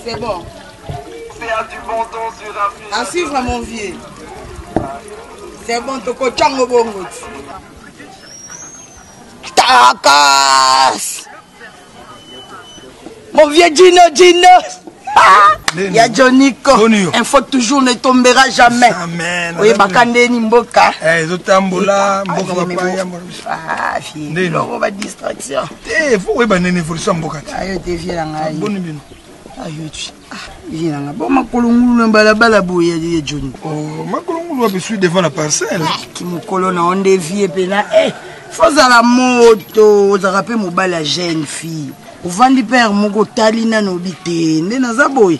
Speaker 14: C'est bon.
Speaker 4: Faire du bon temps sur la
Speaker 14: à suivre mon vieux. C'est bon, toko chango bongo. Takas. Mon vieux Gino. Ya Joniko. Un faut toujours ne tombera jamais.
Speaker 10: Amen.
Speaker 14: Oui, bakande ni mboka.
Speaker 10: Zotambola, mboka papaya.
Speaker 14: Fille. On va distraction.
Speaker 10: Faut que banane faut ça mboka.
Speaker 14: Ayo te viens nga. Bonne bino. Ayo tu. Viens nga. Bon makolongulu na balabala boya de Johnny.
Speaker 10: Oh, makolongulu va suivre devant la parcelle.
Speaker 14: Qui mokolo na on devie pena. Faut à la moto, ça rappelle mon bal la jeune fille. Au vent du père, mon gotali na nobité, né na zaboy.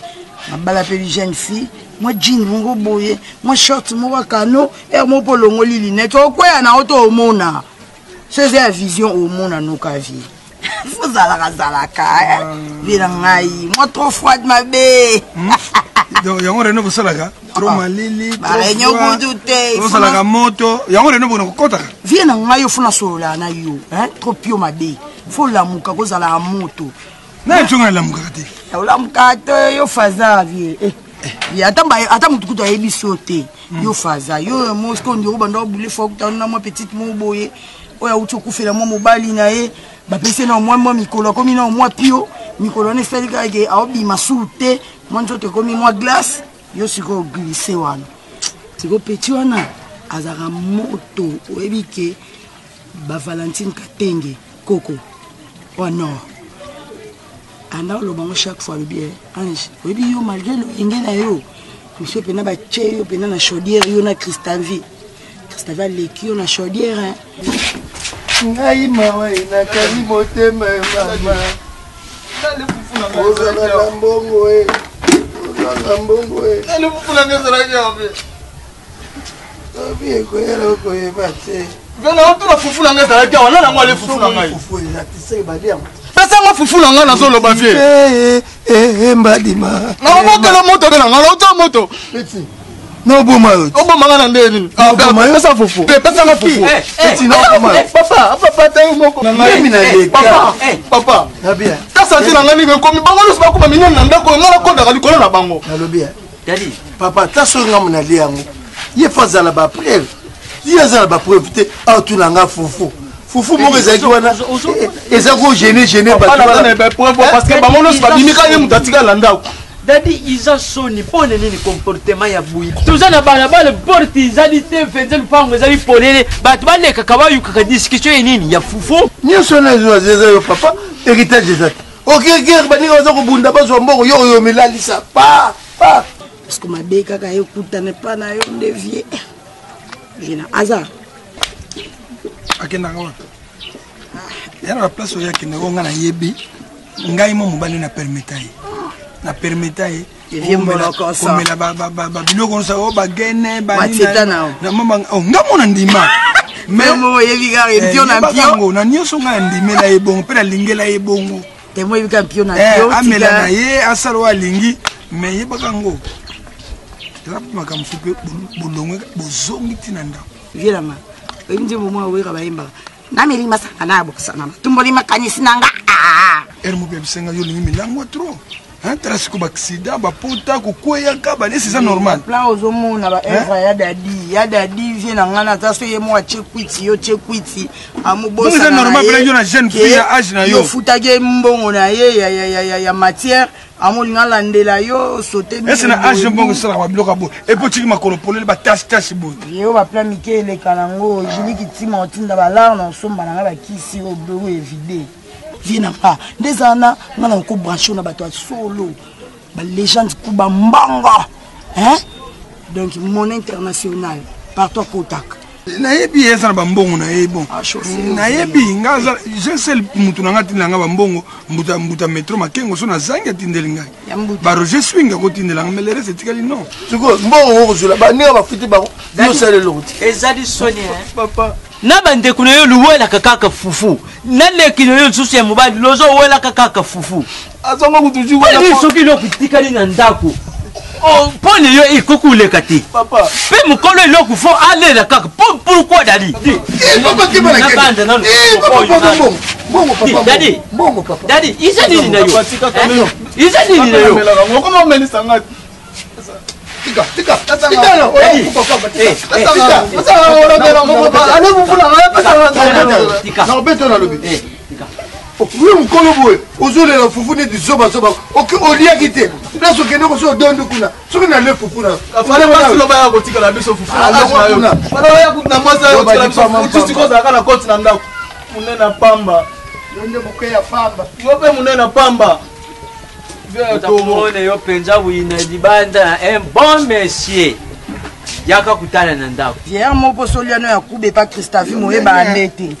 Speaker 14: Ma bala pe jeune fille, moi jean mon boye, moi short mon wakano, et mon polongo lilinette. Au quoi na auto au mona. C'est la vision au mona no kavi. Faut à la ka. Virangai, moi trop froide ma bé.
Speaker 10: Donc yango reno bosalaka, trop malili.
Speaker 14: Ba renyo goudute.
Speaker 10: Bosalaka moto, yango reno bono kota.
Speaker 14: Viens na yo funa solola na yo, trop pio ma bé. Faut la muka koza la moto.
Speaker 10: Na ntonga la muka te.
Speaker 14: La muka te yo faza vie. Ya ata mutu kuto yebi sote. Yo faza yo mosko ndi obanda bule fok ta na mo petite mo boye. Oya utu kufela mo mobali na ye. Ba pese na moi mikolo komi na moi pio. Mikolo ne feli ka ke aobi masute. Mo nzote komi moi glace. Yo siko glisse wana. Siko petit wana azara moto oyebi ke ba Valentine Katenge Coco. Oh non. Anda lo bango chaque fois le bien. Ange, oui yo malgré le ingena yo. Monsieur pena ba che yo pena na chaudière yo na Cristal vie. Cristal va leki yo na chaudière hein.
Speaker 10: ngai mawa inakali motema mama ozala na mbongo ozala mbongo obi ekoyela okoyeba te
Speaker 2: vela otula fufu na ngai ezalaki awa nana ngo ale fufu na ngai pesa ngo fufu na ngai nazoloba vie
Speaker 10: mbadima
Speaker 2: naobokela moto te na ngai lauta moto
Speaker 10: noboma yo
Speaker 2: oboma nga na nde nini pesa fufu pesa nga fufu papa te moko papa tasanti na ngai nike komi bango nyonso bakoma minene na ndako nga nakondaka likolo na bango
Speaker 10: nalobi papa tasoki nga monali yango ye fa azala bapreve ye azala bapreve te aotuna nga fufu fufu moko ezalaki wana eza kogene
Speaker 2: parce que bango nyonso babimika ye moto atikala ndako
Speaker 17: dadi iza soni mpona nini comportement ya buyi toza na balabala porte ezali te fenze lupango ezali polele bato balekaka bayukaka discussion ye nini ya fufu
Speaker 10: nyonso na eza yo papa héritage eza te okirkir baninga baza kobunda bazwa mboko yo oyo melalisa pa
Speaker 14: parceke mabe kaka ekutana epa na yo nde vie vina aza
Speaker 10: akendaka wana yana na place oyo akendaka nga nayebi ngai mo mobali na permeta ye na permeta ye komela babiloko nyonso oyo bagene nga mona ndima na nyonso ngai andimela ye bongo mpe nalingela ye bongo amela na ye asala oyo alingi me yebaka ngo eza mpe makambo so mpe bolongwe bozongi ntina ndako
Speaker 14: vielanga oyebi nzembo mwa oyeka bayembaka nameli masanga na abokisana matumboli makanisi nanga
Speaker 10: ere mope ya bisenga yo olingi milangwa tro tala siko baaksida bapota kokweyaka balesi eza normal
Speaker 14: plan ozomona baevre ya dadi vie na ngana ata so ye moko achekwiti yo chekwiti
Speaker 10: eza normal mpena yo na jeune fille ya age na yo
Speaker 14: ofutaki mbongo na ye ya matière amolinga alandela yo sote
Speaker 10: ese na age mbongo esalaka babiloko ya boye epo tiki makolo polele batashe boye
Speaker 14: yo baplan mike eleka nango ejiliki ntima otinda balare na osomba nanga bakisi obero evide vie na nga nde ezana nga na okobranche na bato ya solo balégende kuba mbanga donc mon international partout akotaka
Speaker 10: nayebi ye eza na bambongo na ye bon nayebi nga jesel mutu na nga atindela nga bambongo mbuta metro makengo so nazangi atindeli ngai baroger swinga kotindela nga melerese etikali non
Speaker 14: siko mbongo okozula baninga bafiti bango yosala eloko te
Speaker 17: ezali soni papa na bandeko na yo luwelaka kaka fufu naleki na yo lisusu ya mobali lozowelaka kaka fufu
Speaker 2: azonga kutujuwa
Speaker 17: soki eloko etikali na ndako mpona yo ekoki koleka te mpe mokolo eloko fo alela kaka pourkui dadi dadi iza nini na yo iza nini na yo
Speaker 10: mokolo boye ozolela fufu neti zobazoba oliaki te place okende koso odondo kuna soki nale fufu
Speaker 2: kotikala biso fufukozalaka na koti na ndako monene pamba yo mpe monene pamba
Speaker 17: tomone yo mpenza wina libanda un bon monsieur yaka kutana na ndako
Speaker 14: vieillard moko soliano ya kube pa Christophe moyeba ndete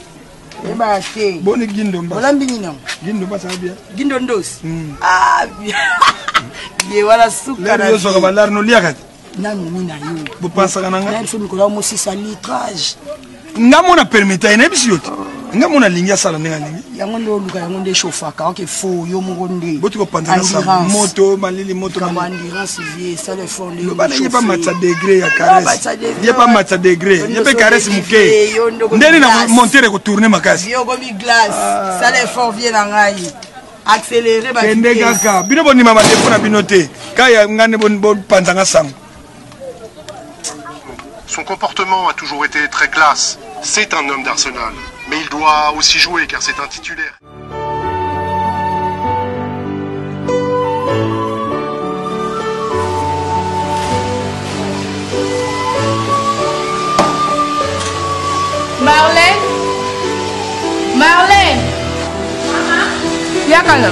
Speaker 14: eba te
Speaker 10: boni gindo mba
Speaker 14: olambi nino
Speaker 10: gindo mba sabia
Speaker 14: gindo ndosi ye wala suka
Speaker 10: na yo soka balar no liakati
Speaker 14: nani mina yo
Speaker 10: bo pensaka nanga
Speaker 14: même so mikolo mo si sa litrage
Speaker 10: ngamo na permita ina bisi yote ngamo na lingi asala ndinga lingi
Speaker 14: yango ndo luka yango nde chauffaka ok fo yo moko nde
Speaker 10: boti ko panza sa moto malili moto
Speaker 14: kama endurance vie ça le fond
Speaker 10: le bana yepa matsa degré ya caresse yepa matsa degré yepa caresse muke ndeni na monter ko tourner makasi
Speaker 14: yo comme glace ça le fond vie na ngai accélérer ba
Speaker 10: kende kaka bino boni mama defo na binote kaya ngane bon panza ngasango.
Speaker 9: Son comportement a toujours été très classe. C'est un homme d'Arsenal. Mais il doit aussi jouer car c'est un titulaire.
Speaker 3: Marlène Marlène Yakala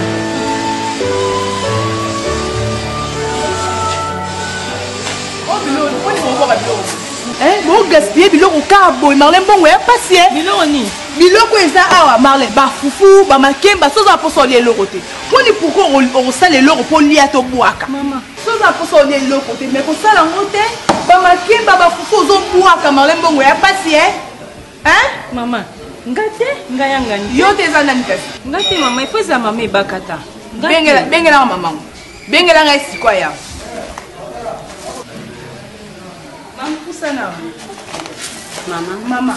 Speaker 12: Bon gaspiller biloko carbo Marlène bongo ya passer.
Speaker 8: Biloko ni.
Speaker 12: Biloko eza awa Marlène ba fufu ba makemba soza poso lie loko te. Poni pourquoi on sale loko po lia to boaka.
Speaker 8: Maman.
Speaker 12: Soza poso lie loko te mais ko sala ngote ba makemba ba fufu zo boaka Marlène bongo ya passer. Hein?
Speaker 8: Maman. Ngate ngayanga ni.
Speaker 12: Yo te za nani kasi.
Speaker 8: Ngate mama il faut za mama bakata.
Speaker 12: Bengela maman. Bengela ngai sikwa ya. Mama,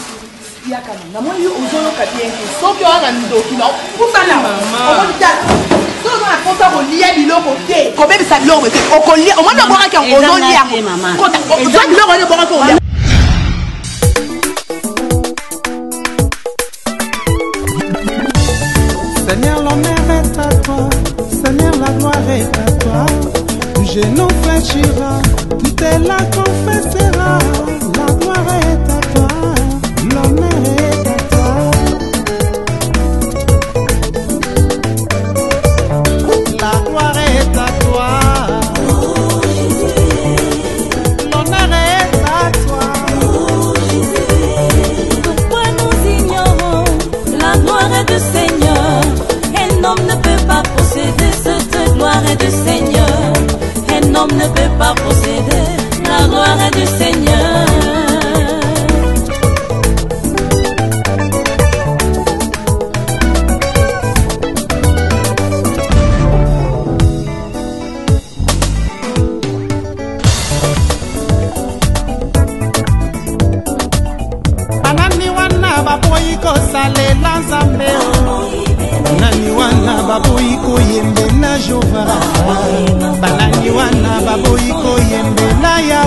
Speaker 12: yaka na moi yo ozolo ka bien que soki o nga ndoki na pusana mama o dita so na kota ko lia biloko te ko be bisa biloko te o ko lia o mona boka ke o lia kota o za biloko ne boka ko lia.
Speaker 19: Seigneur, l'honneur est à toi, Seigneur, la gloire est à toi. Je nous fléchira, tu te la confesseras. La gloire est à toi, l'honneur est à toi. La gloire est à toi, l'honneur est à toi.
Speaker 6: Pourquoi nous ignorons la gloire est du Seigneur? Un homme ne peut pas posséder cette gloire est du Seigneur. Un homme ne peut pas posséder la gloire est du Seigneur.
Speaker 19: Banani wana baboyi kosalela Nzambe banani wana baboyi koyembela Jehova banani wana baboyi koyembela ya